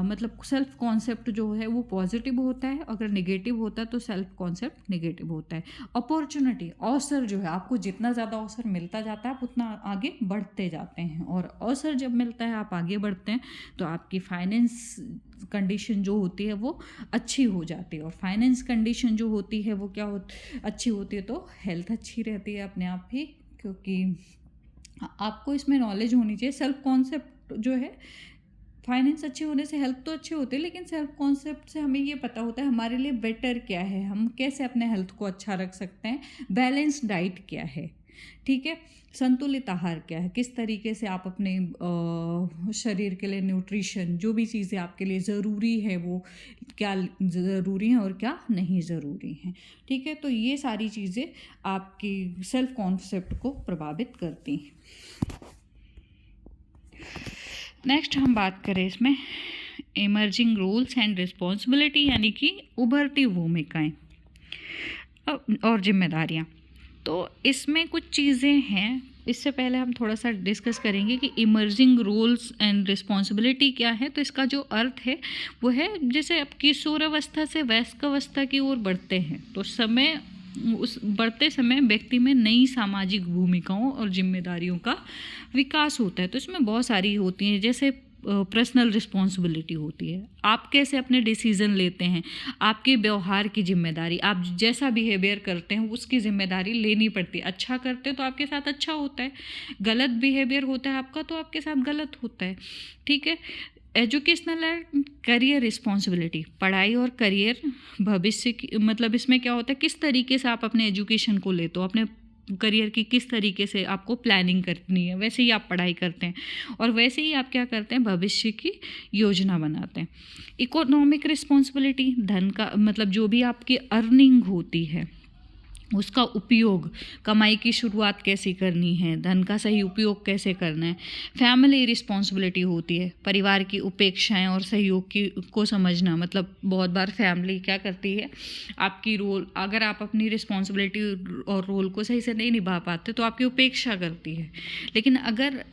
मतलब सेल्फ कॉन्सेप्ट जो है वो पॉजिटिव होता है, अगर नेगेटिव होता है तो सेल्फ कॉन्सेप्ट नेगेटिव होता है। अपॉर्चुनिटी, अवसर जो है, आपको जितना ज़्यादा अवसर मिलता जाता है आप उतना आगे बढ़ते जाते हैं, और अवसर जब मिलता है आप आगे बढ़ते हैं तो आपकी फाइनेंस कंडीशन जो होती है वो अच्छी हो जाती है, और फाइनेंस कंडीशन जो होती है वो अच्छी होती है तो हेल्थ अच्छी रहती है अपने आप ही। क्योंकि आपको इसमें नॉलेज होनी चाहिए, सेल्फ कॉन्सेप्ट जो है, फाइनेंस अच्छे होने से हेल्थ तो अच्छी होती है, लेकिन सेल्फ कॉन्सेप्ट से हमें ये पता होता है हमारे लिए बेटर क्या है, हम कैसे अपने हेल्थ को अच्छा रख सकते हैं, बैलेंस डाइट क्या है, ठीक है, संतुलित आहार क्या है, किस तरीके से आप अपने शरीर के लिए न्यूट्रिशन, जो भी चीज़ें आपके लिए ज़रूरी है वो क्या ज़रूरी हैं और क्या नहीं ज़रूरी हैं, ठीक है। तो ये सारी चीज़ें आपकी सेल्फ कॉन्सेप्ट को प्रभावित करती हैं। नेक्स्ट हम बात करें इसमें इमर्जिंग रोल्स एंड रिस्पॉन्सिबिलिटी, यानी कि उभरती भूमिकाएं और जिम्मेदारियां। तो इसमें कुछ चीज़ें हैं, इससे पहले हम थोड़ा सा डिस्कस करेंगे कि इमर्जिंग रोल्स एंड रिस्पॉन्सिबिलिटी क्या है। तो इसका जो अर्थ है वो है, जैसे अब किशोरावस्था से वयस्कावस्था की ओर बढ़ते हैं तो उस बढ़ते समय व्यक्ति में नई सामाजिक भूमिकाओं और जिम्मेदारियों का विकास होता है। तो इसमें बहुत सारी होती हैं, जैसे पर्सनल रिस्पॉन्सिबिलिटी होती है, आप कैसे अपने डिसीज़न लेते हैं, आपके व्यवहार की जिम्मेदारी, आप जैसा बिहेवियर करते हैं उसकी जिम्मेदारी लेनी पड़ती है। अच्छा करते हैं तो आपके साथ अच्छा होता है, गलत बिहेवियर होता है आपका तो आपके साथ गलत होता है, ठीक है। एजुकेशनल एंड करियर रिस्पॉन्सिबिलिटी, पढ़ाई और करियर भविष्य की, मतलब इसमें क्या होता है, किस तरीके से आप अपने एजुकेशन को लेते हो, अपने करियर की किस तरीके से आपको प्लानिंग करनी है, वैसे ही आप पढ़ाई करते हैं और वैसे ही आप क्या करते हैं, भविष्य की योजना बनाते हैं। इकोनॉमिक रिस्पॉन्सिबिलिटी, धन का मतलब जो भी आपकी अर्निंग होती है उसका उपयोग, कमाई की शुरुआत कैसी करनी है, धन का सही उपयोग कैसे करना है। फैमिली रिस्पॉन्सिबिलिटी होती है, परिवार की उपेक्षाएं और सहयोग की को समझना। मतलब बहुत बार फैमिली क्या करती है, आपकी रोल, अगर आप अपनी रिस्पॉन्सिबिलिटी और रोल को सही से नहीं निभा पाते तो आपकी उपेक्षा करती है। लेकिन अगर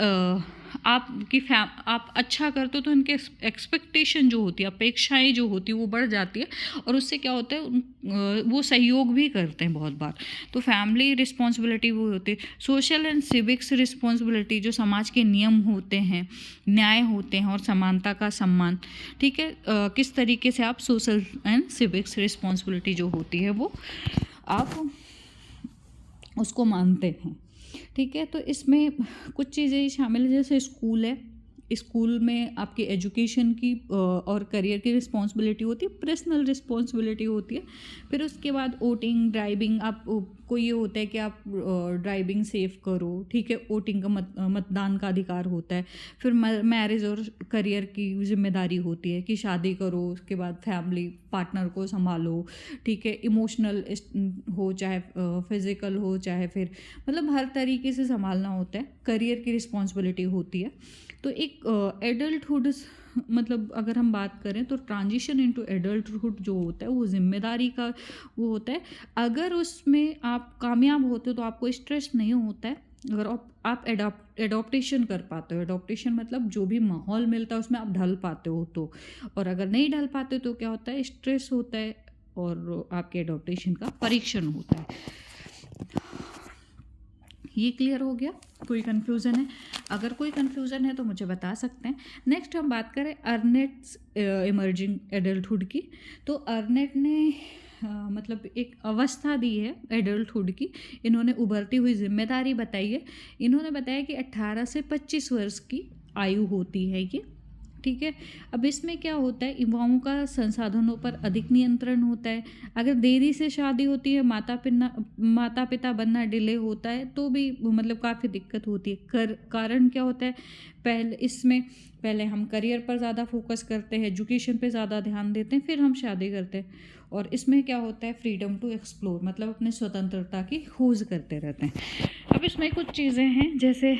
आप अच्छा करते हो तो उनके एक्सपेक्टेशन जो होती है, अपेक्षाएं जो होती है वो बढ़ जाती है और उससे क्या होता है, वो सहयोग भी करते हैं बहुत बार। तो फैमिली रिस्पॉन्सिबिलिटी वो होती है। सोशल एंड सिविक्स रिस्पॉन्सिबिलिटी, जो समाज के नियम होते हैं, न्याय होते हैं और समानता का सम्मान। ठीक है, किस तरीके से आप सोशल एंड सिविक्स रिस्पॉन्सिबिलिटी जो होती है वो आप उसको मानते हैं। ठीक है, तो इसमें कुछ चीज़ें शामिल है, जैसे स्कूल है, स्कूल में आपकी एजुकेशन की और करियर की रिस्पॉन्सिबिलिटी होती है, पर्सनल रिस्पॉन्सिबिलिटी होती है। फिर उसके बाद वोटिंग, ड्राइविंग, आप को ये होता है कि आप ड्राइविंग सेफ करो। ठीक है, वोटिंग का मतदान का अधिकार होता है। फिर मैरिज और करियर की जिम्मेदारी होती है कि शादी करो, उसके बाद फैमिली पार्टनर को संभालो। ठीक है, इमोशनल हो चाहे फिज़िकल हो, चाहे फिर मतलब हर तरीके से संभालना होता है। करियर की रिस्पॉन्सिबिलिटी होती है। तो एक एडल्टहुड, मतलब अगर हम बात करें तो ट्रांजिशन इनटू एडल्टहुड जो होता है वो जिम्मेदारी का वो होता है। अगर उसमें आप कामयाब होते हो तो आपको स्ट्रेस नहीं होता है। अगर आप एडॉप्टेशन कर पाते हो, एडॉप्टेशन मतलब जो भी माहौल मिलता है उसमें आप ढल पाते हो तो, और अगर नहीं ढल पाते तो क्या होता है, स्ट्रेस होता है और आपके एडॉप्टेशन का परीक्षण होता है। ये क्लियर हो गया? कोई कन्फ्यूज़न है? अगर कोई कन्फ्यूज़न है तो मुझे बता सकते हैं। नेक्स्ट हम बात करें अर्नेट्स इमर्जिंग एडल्टहुड की। तो अर्नेट ने मतलब एक अवस्था दी है एडल्टहुड की। इन्होंने उभरती हुई जिम्मेदारी बताई है। इन्होंने बताया कि 18 से 25 वर्ष की आयु होती है ये। ठीक है, अब इसमें क्या होता है, युवाओं का संसाधनों पर अधिक नियंत्रण होता है। अगर देरी से शादी होती है, माता पिता बनना डिले होता है तो भी मतलब काफ़ी दिक्कत होती है। कारण क्या होता है, पहले हम करियर पर ज़्यादा फोकस करते हैं, एजुकेशन पे ज़्यादा ध्यान देते हैं, फिर हम शादी करते हैं। और इसमें क्या होता है, फ्रीडम टू एक्सप्लोर, मतलब अपने स्वतंत्रता की खोज करते रहते हैं। अब इसमें कुछ चीज़ें हैं, जैसे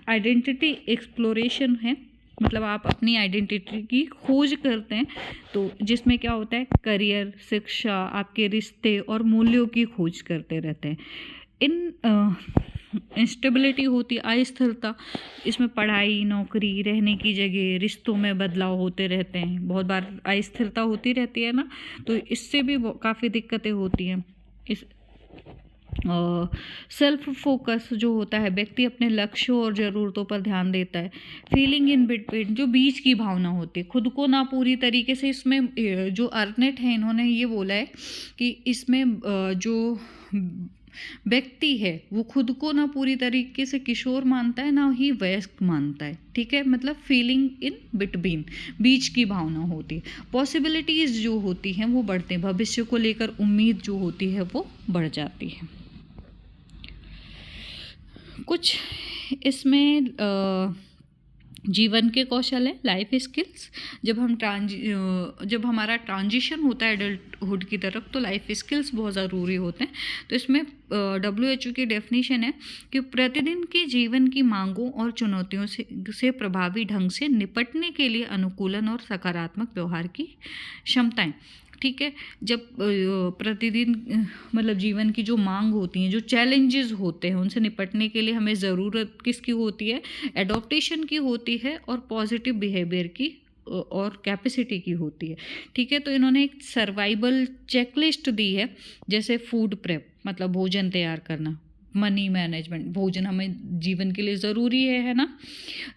आइडेंटिटी एक्सप्लोरेशन है, मतलब आप अपनी आइडेंटिटी की खोज करते हैं। तो जिसमें क्या होता है, करियर, शिक्षा, आपके रिश्ते और मूल्यों की खोज करते रहते हैं। इंस्टेबिलिटी होती है, अस्थिरता, इसमें पढ़ाई, नौकरी, रहने की जगह, रिश्तों में बदलाव होते रहते हैं। बहुत बार अस्थिरता होती रहती है ना, तो इससे भी काफ़ी दिक्कतें होती हैं। इस सेल्फ फोकस जो होता है, व्यक्ति अपने लक्ष्यों और ज़रूरतों पर ध्यान देता है। फीलिंग इन बिटवीन, जो बीच की भावना होती है, खुद को ना पूरी तरीके से, इसमें जो अर्नेट है इन्होंने ये बोला है कि इसमें जो व्यक्ति है वो खुद को ना पूरी तरीके से किशोर मानता है, ना ही वयस्क मानता है। ठीक है, मतलब फीलिंग इन बिटवीन, बीच की भावना होती है। पॉसिबिलिटीज़ जो होती हैं वो बढ़ते हैं, भविष्य को लेकर उम्मीद जो होती है वो बढ़ जाती है। कुछ इसमें जीवन के कौशल है, लाइफ स्किल्स। जब हमारा ट्रांजिशन होता है एडल्टहुड की तरफ तो लाइफ स्किल्स बहुत ज़रूरी होते हैं। तो इसमें WHO की डेफिनेशन है कि प्रतिदिन के जीवन की मांगों और चुनौतियों से प्रभावी ढंग से निपटने के लिए अनुकूलन और सकारात्मक व्यवहार की क्षमताएं। ठीक है, जब प्रतिदिन मतलब जीवन की जो मांग होती हैं, जो चैलेंजेस होते हैं, उनसे निपटने के लिए हमें ज़रूरत किसकी होती है, एडॉप्टेशन की होती है और पॉजिटिव बिहेवियर की और कैपेसिटी की होती है। ठीक है, तो इन्होंने एक सर्वाइवल चेकलिस्ट दी है, जैसे फूड प्रेप मतलब भोजन तैयार करना, मनी मैनेजमेंट, भोजन हमें जीवन के लिए ज़रूरी है ना।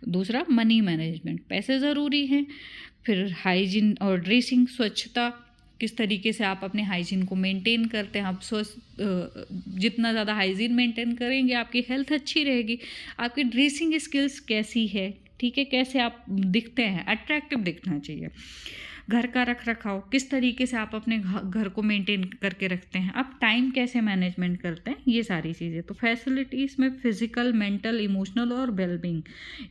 दूसरा मनी मैनेजमेंट, पैसे ज़रूरी हैं। फिर हाइजीन और ड्रेसिंग, स्वच्छता, किस तरीके से आप अपने हाइजीन को मेंटेन करते हैं। आप जितना ज़्यादा हाइजीन मेंटेन करेंगे आपकी हेल्थ अच्छी रहेगी। आपकी ड्रेसिंग स्किल्स कैसी है, ठीक है, कैसे आप दिखते हैं, अट्रैक्टिव दिखना चाहिए। घर का रख रखाव, किस तरीके से आप अपने घर को मेंटेन करके रखते हैं, आप टाइम कैसे मैनेजमेंट करते हैं, ये सारी चीज़ें। तो फैसिलिटीज़ में फिजिकल, मेंटल, इमोशनल और वेलबींग,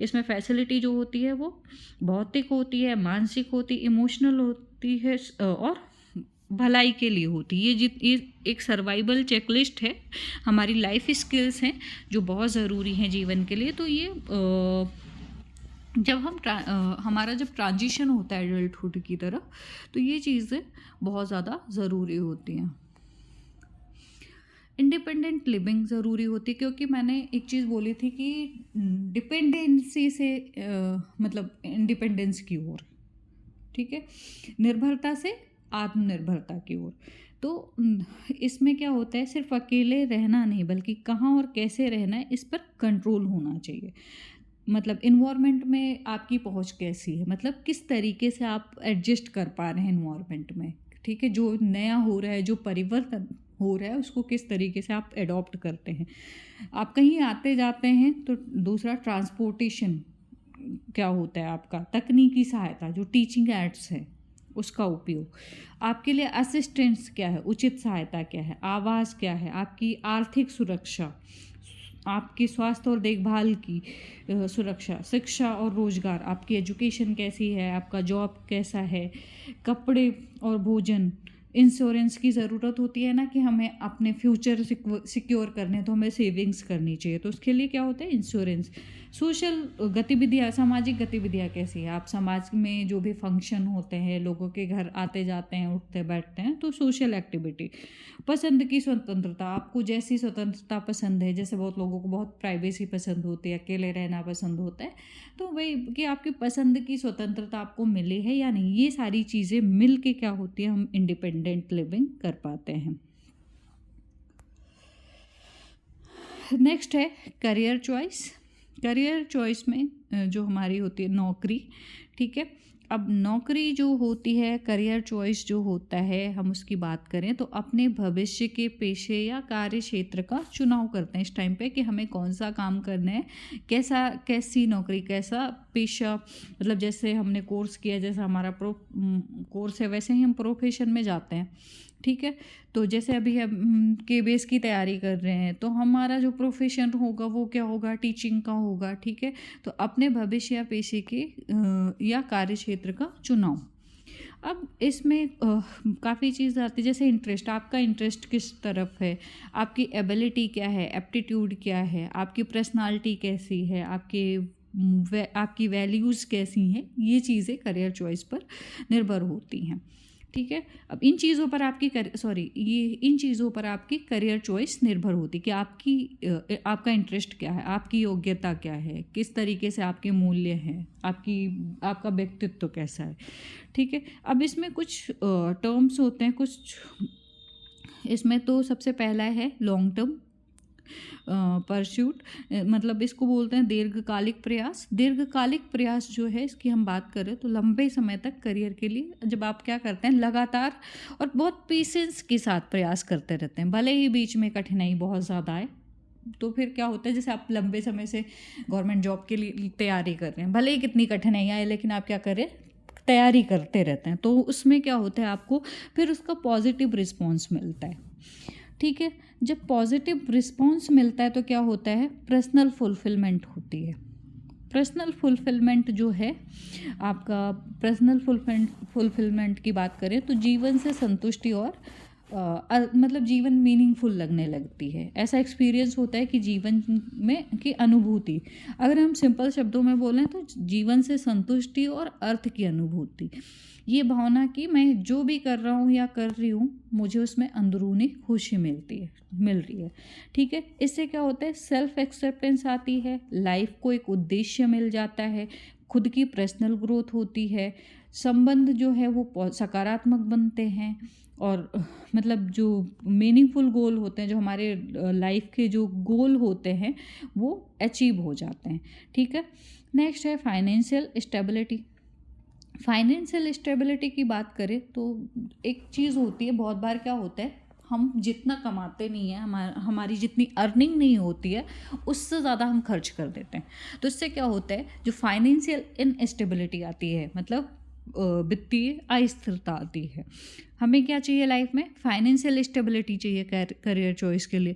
इसमें फैसिलिटी जो होती है वो भौतिक होती है, मानसिक होती, इमोशनल होती है और भलाई के लिए होती है। ये एक सर्वाइवल चेकलिस्ट है, हमारी लाइफ स्किल्स हैं जो बहुत ज़रूरी हैं जीवन के लिए। तो ये जब हम हमारा जब ट्रांजिशन होता है एडल्टहुड की तरफ, तो ये चीज़ें बहुत ज़्यादा ज़रूरी होती हैं। इंडिपेंडेंट लिविंग ज़रूरी होती है, क्योंकि मैंने एक चीज़ बोली थी कि डिपेंडेंसी से मतलब इंडिपेंडेंस की ओर, ठीक है, निर्भरता से आत्मनिर्भरता की ओर। तो इसमें क्या होता है, सिर्फ अकेले रहना नहीं बल्कि कहाँ और कैसे रहना है इस पर कंट्रोल होना चाहिए। मतलब इन्वायरमेंट में आपकी पहुंच कैसी है, मतलब किस तरीके से आप एडजस्ट कर पा रहे हैं इन्वायरमेंट में, ठीक है, जो नया हो रहा है, जो परिवर्तन हो रहा है, उसको किस तरीके से आप एडॉप्ट करते हैं। आप कहीं आते जाते हैं तो दूसरा ट्रांसपोर्टेशन क्या होता है आपका, तकनीकी सहायता जो टीचिंग एड्स है उसका उपयोग, आपके लिए असिस्टेंस क्या है, उचित सहायता क्या है, आवास क्या है, आपकी आर्थिक सुरक्षा, आपकी स्वास्थ्य और देखभाल की सुरक्षा, शिक्षा और रोजगार, आपकी एजुकेशन कैसी है, आपका जॉब कैसा है, कपड़े और भोजन, इंश्योरेंस की ज़रूरत होती है ना कि हमें अपने फ्यूचर सिक्योर करने, तो हमें सेविंग्स करनी चाहिए, तो उसके लिए क्या होता है इंश्योरेंस। सोशल गतिविधियाँ, सामाजिक गतिविधियाँ कैसी है, आप समाज में जो भी फंक्शन होते हैं, लोगों के घर आते जाते हैं, उठते बैठते हैं, तो सोशल एक्टिविटी। पसंद की स्वतंत्रता, आपको जैसी स्वतंत्रता पसंद है, जैसे बहुत लोगों को बहुत प्राइवेसी पसंद होती है, अकेले रहना पसंद होता है, तो वही कि आपकी पसंद की स्वतंत्रता आपको मिली है या नहीं, ये सारी चीज़ें मिल के क्या होती है, हम इंडिपेंडेंट लिविंग कर पाते हैं। नेक्स्ट है करियर चॉइस। करियर चॉइस में जो हमारी होती है नौकरी, ठीक है। अब नौकरी जो होती है, करियर चॉइस जो होता है, हम उसकी बात करें तो अपने भविष्य के पेशे या कार्य क्षेत्र का चुनाव करते हैं इस टाइम पे कि हमें कौन सा काम करना है, कैसी नौकरी, कैसा पेशा। मतलब जैसे हमने कोर्स किया, जैसा हमारा कोर्स है, वैसे ही हम प्रोफेशन में जाते हैं, ठीक है। तो जैसे अभी हम KBS की तैयारी कर रहे हैं, तो हमारा जो प्रोफेशन होगा वो क्या होगा, टीचिंग का होगा, ठीक है। तो अपने भविष्य या पेशे के या कार्य क्षेत्र का चुनाव। अब इसमें काफ़ी चीज़ आती है, जैसे इंटरेस्ट, आपका इंटरेस्ट किस तरफ है, आपकी एबिलिटी क्या है, एप्टीट्यूड क्या है, आपकी पर्सनालिटी कैसी है, आपकी वैल्यूज़ कैसी हैं, ये चीज़ें करियर चॉइस पर निर्भर होती हैं, ठीक है। अब इन चीज़ों पर इन चीज़ों पर आपकी करियर चॉइस निर्भर होती है कि आपका इंटरेस्ट क्या है, आपकी योग्यता क्या है, किस तरीके से आपके मूल्य हैं, आपका व्यक्तित्व कैसा है, ठीक है। अब इसमें कुछ टर्म्स होते हैं, कुछ इसमें तो सबसे पहला है लॉन्ग टर्म परस्यूट, मतलब इसको बोलते हैं दीर्घकालिक प्रयास। दीर्घकालिक प्रयास जो है, इसकी हम बात करें तो लंबे समय तक करियर के लिए जब आप क्या करते हैं, लगातार और बहुत पेशेंस के साथ प्रयास करते रहते हैं, भले ही बीच में कठिनाई बहुत ज़्यादा आए। तो फिर क्या होता है, जैसे आप लंबे समय से गवर्नमेंट जॉब के लिए तैयारी कर रहे हैं, भले ही कितनी कठिनाई आए, लेकिन आप क्या करें, तैयारी करते रहते हैं, तो उसमें क्या होता है, आपको फिर उसका पॉजिटिव रिस्पॉन्स मिलता है, ठीक है। जब पॉजिटिव रिस्पॉन्स मिलता है तो क्या होता है, पर्सनल फुलफिलमेंट होती है। पर्सनल फुलफिलमेंट जो है आपका, पर्सनल फुलफिलमेंट की बात करें तो जीवन से संतुष्टि और मतलब जीवन मीनिंगफुल लगने लगती है, ऐसा एक्सपीरियंस होता है कि जीवन में की अनुभूति, अगर हम सिंपल शब्दों में बोलें तो जीवन से संतुष्टि और अर्थ की अनुभूति, ये भावना कि मैं जो भी कर रहा हूँ या कर रही हूँ, मुझे उसमें अंदरूनी खुशी मिल रही है, ठीक है। इससे क्या होता है, सेल्फ एक्सेप्टेंस आती है, लाइफ को एक उद्देश्य मिल जाता है, खुद की पर्सनल ग्रोथ होती है, संबंध जो है वो सकारात्मक बनते हैं, और मतलब जो मीनिंगफुल गोल होते हैं, जो हमारे लाइफ के जो गोल होते हैं वो अचीव हो जाते हैं, ठीक है। नेक्स्ट है फाइनेंशियल स्टेबिलिटी। फाइनेंशियल स्टेबिलिटी की बात करें तो एक चीज़ होती है, बहुत बार क्या होता है, हम जितना कमाते नहीं हैं, हमारी जितनी अर्निंग नहीं होती है, उससे ज़्यादा हम खर्च कर देते हैं। तो इससे क्या होता है, जो फाइनेंशियल इनस्टेबिलिटी आती है, मतलब वित्तीय अस्थिरता आती है। हमें क्या चाहिए लाइफ में? फाइनेंशियल स्टेबिलिटी चाहिए करियर चॉइस के लिए,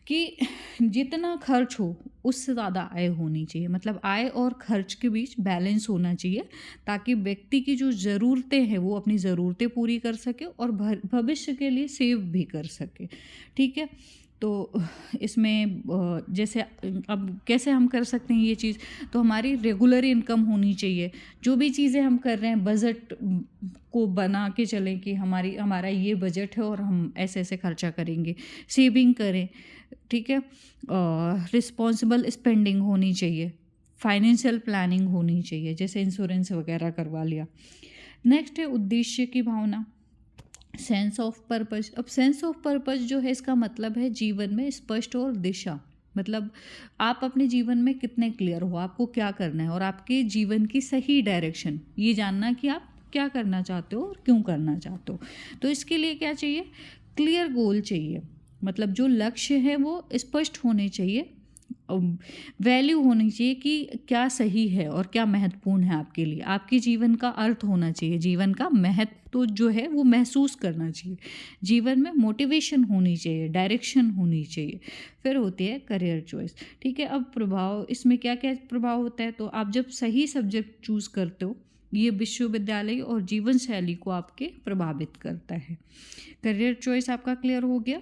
कि जितना खर्च हो उससे ज़्यादा आय होनी चाहिए। मतलब आय और खर्च के बीच बैलेंस होना चाहिए, ताकि व्यक्ति की जो ज़रूरतें हैं वो अपनी ज़रूरतें पूरी कर सके और भविष्य के लिए सेव भी कर सके। ठीक है, तो इसमें जैसे अब कैसे हम कर सकते हैं ये चीज़? तो हमारी रेगुलर इनकम होनी चाहिए। जो भी चीज़ें हम कर रहे हैं, बजट को बना के चलें कि हमारा ये बजट है और हम ऐसे ऐसे खर्चा करेंगे। सेविंग करें, ठीक है। रिस्पॉन्सिबल स्पेंडिंग होनी चाहिए, फाइनेंशियल प्लानिंग होनी चाहिए, जैसे इंश्योरेंस वगैरह करवा लिया। नेक्स्ट है उद्देश्य की भावना, सेंस ऑफ पर्पस। अब सेंस ऑफ पर्पस जो है, इसका मतलब है जीवन में स्पष्ट और दिशा। मतलब आप अपने जीवन में कितने क्लियर हो, आपको क्या करना है, और आपके जीवन की सही डायरेक्शन, ये जानना कि आप क्या करना चाहते हो और क्यों करना चाहते हो। तो इसके लिए क्या चाहिए? क्लियर गोल चाहिए। मतलब जो लक्ष्य है वो स्पष्ट होने चाहिए, वैल्यू होनी चाहिए कि क्या सही है और क्या महत्वपूर्ण है आपके लिए। आपके जीवन का अर्थ होना चाहिए, जीवन का महत्व तो जो है वो महसूस करना चाहिए। जीवन में मोटिवेशन होनी चाहिए, डायरेक्शन होनी चाहिए। फिर होती है करियर चॉइस। ठीक है, अब प्रभाव, इसमें क्या क्या प्रभाव होता है? तो आप जब सही सब्जेक्ट चूज़ करते हो, ये विश्वविद्यालय और जीवन शैली को आपके प्रभावित करता है। करियर चॉइस आपका क्लियर हो गया।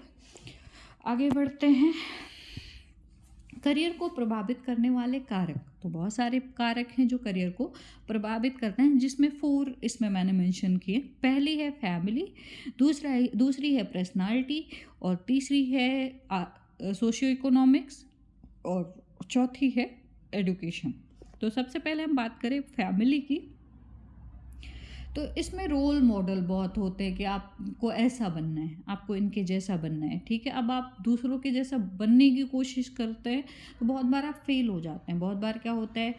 आगे बढ़ते हैं। करियर को प्रभावित करने वाले कारक, तो बहुत सारे कारक हैं जो करियर को प्रभावित करते हैं, जिसमें 4 इसमें मैंने मेंशन किए। पहली है फैमिली, दूसरी है पर्सनालिटी, और तीसरी है सोशियो इकोनॉमिक्स, और चौथी है एजुकेशन। तो सबसे पहले हम बात करें फैमिली की, तो इसमें रोल मॉडल बहुत होते हैं कि आपको ऐसा बनना है, आपको इनके जैसा बनना है। ठीक है, अब आप दूसरों के जैसा बनने की कोशिश करते हैं तो बहुत बार आप फेल हो जाते हैं। बहुत बार क्या होता है,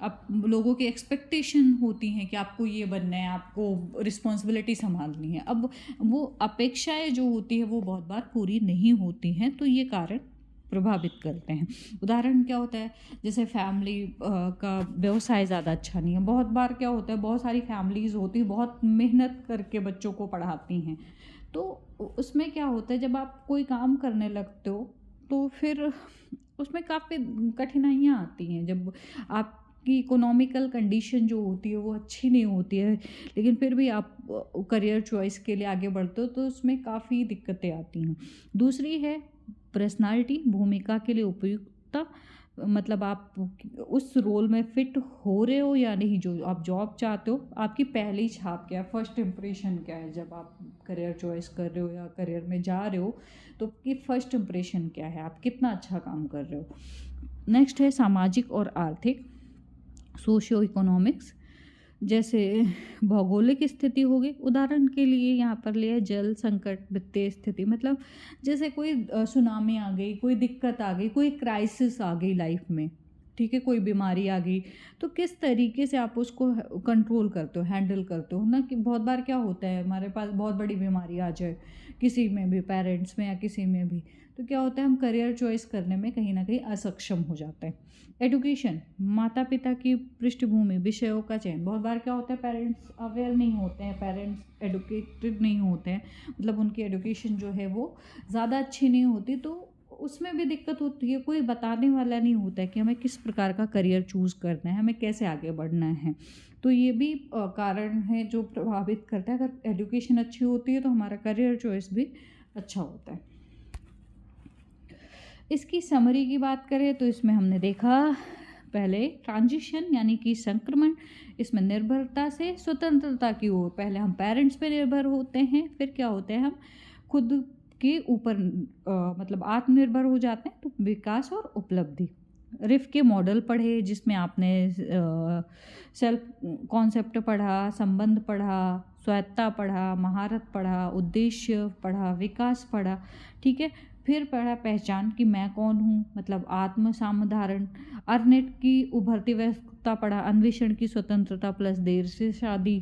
अब लोगों की एक्सपेक्टेशन होती हैं कि आपको ये बनना है, आपको रिस्पॉन्सिबिलिटी संभालनी है। अब वो अपेक्षाएं जो होती है वो बहुत बार पूरी नहीं होती हैं, तो ये कारण प्रभावित करते हैं। उदाहरण क्या होता है, जैसे फैमिली का व्यवसाय ज़्यादा अच्छा नहीं है। बहुत बार क्या होता है, बहुत सारी फैमिलीज़ होती है बहुत मेहनत करके बच्चों को पढ़ाती हैं, तो उसमें क्या होता है, जब आप कोई काम करने लगते हो तो फिर उसमें काफ़ी कठिनाइयाँ आती हैं। जब आपकी इकोनॉमिकल कंडीशन जो होती है वो अच्छी नहीं होती है, लेकिन फिर भी आप करियर चॉइस के लिए आगे बढ़ते हो, तो उसमें काफ़ी दिक्कतें आती हैं। दूसरी है पर्सनालिटी, भूमिका के लिए उपयुक्तता। मतलब आप उस रोल में फिट हो रहे हो या नहीं, जो आप जॉब चाहते हो। आपकी पहली छाप क्या है, फर्स्ट इम्प्रेशन क्या है, जब आप करियर चॉइस कर रहे हो या करियर में जा रहे हो तो आपकी फर्स्ट इम्प्रेशन क्या है, आप कितना अच्छा काम कर रहे हो। नेक्स्ट है सामाजिक और आर्थिक, सोशियो इकोनॉमिक्स, जैसे भौगोलिक स्थिति होगी। उदाहरण के लिए यहाँ पर लिया जल संकट, वित्तीय स्थिति। मतलब जैसे कोई सुनामी आ गई, कोई दिक्कत आ गई, कोई क्राइसिस आ गई लाइफ में, ठीक है, कोई बीमारी आ गई, तो किस तरीके से आप उसको कंट्रोल करते हो, हैंडल करते हो ना। कि बहुत बार क्या होता है, हमारे पास बहुत बड़ी बीमारी आ जाए, किसी में भी, पेरेंट्स में या किसी में भी, तो क्या होता है, हम करियर चॉइस करने में कहीं ना कहीं असक्षम हो जाते हैं। एजुकेशन, माता पिता की पृष्ठभूमि, विषयों का चयन। बहुत बार क्या होता है, पेरेंट्स अवेयर नहीं होते हैं, पेरेंट्स एडुकेटेड नहीं होते हैं, मतलब उनकी एजुकेशन जो है वो ज़्यादा अच्छी नहीं होती, तो उसमें भी दिक्कत होती है। कोई बताने वाला नहीं होता है कि हमें किस प्रकार का करियर चूज़ करना है, हमें कैसे आगे बढ़ना है। तो ये भी कारण है जो प्रभावित करता है। अगर एजुकेशन अच्छी होती है तो हमारा करियर चॉइस भी अच्छा होता है। इसकी समरी की बात करें तो इसमें हमने देखा, पहले ट्रांजिशन यानी कि संक्रमण, इसमें निर्भरता से स्वतंत्रता की ओर। पहले हम पेरेंट्स पे निर्भर होते हैं, फिर क्या होते हैं, हम खुद के ऊपर मतलब आत्मनिर्भर हो जाते हैं। तो विकास और उपलब्धि, रिफ के मॉडल पढ़े जिसमें आपने सेल्फ कॉन्सेप्ट पढ़ा, संबंध पढ़ा, स्वायत्ता पढ़ा, महारत पढ़ा, उद्देश्य पढ़ा, विकास पढ़ा। ठीक है, फिर पढ़ा पहचान कि मैं कौन हूँ, मतलब आत्म सामधारण। अर्नेट की उभरती व्यस्तता पढ़ा, अन्वेषण की स्वतंत्रता प्लस देर से शादी।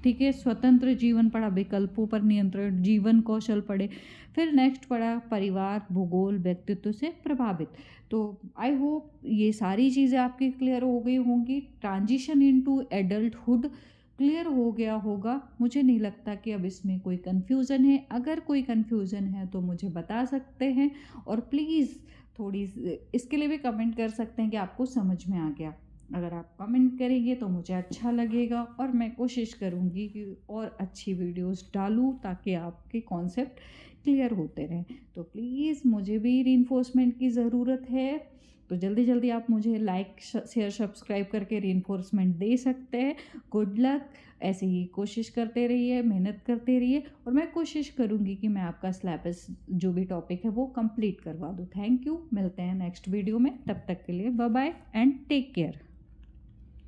ठीक है। स्वतंत्र जीवन पढ़ा, विकल्पों पर नियंत्रण, जीवन कौशल पढ़े। फिर नेक्स्ट पढ़ा परिवार, भूगोल, व्यक्तित्व से प्रभावित। तो आई होप ये सारी चीज़ें आपकी क्लियर हो गई होंगी। ट्रांजिशन इनटू एडल्टहुड क्लियर हो गया होगा। मुझे नहीं लगता कि अब इसमें कोई कन्फ्यूज़न है। अगर कोई कन्फ्यूज़न है तो मुझे बता सकते हैं, और प्लीज़ थोड़ी इसके लिए भी कमेंट कर सकते हैं कि आपको समझ में आ गया। अगर आप कमेंट करेंगे तो मुझे अच्छा लगेगा, और मैं कोशिश करूँगी कि और अच्छी वीडियोस डालूँ ताकि आपके कॉन्सेप्ट क्लियर होते रहें। तो प्लीज़ मुझे भी रीइंफोर्समेंट की ज़रूरत है, तो जल्दी जल्दी आप मुझे लाइक शेयर सब्सक्राइब करके रीइंफोर्समेंट दे सकते हैं। गुड लक, ऐसे ही कोशिश करते रहिए, मेहनत करते रहिए, और मैं कोशिश करूँगी कि मैं आपका सिलेबस जो भी टॉपिक है वो कंप्लीट करवा दूँ। थैंक यू, मिलते हैं नेक्स्ट वीडियो में। तब तक के लिए bye bye and take care.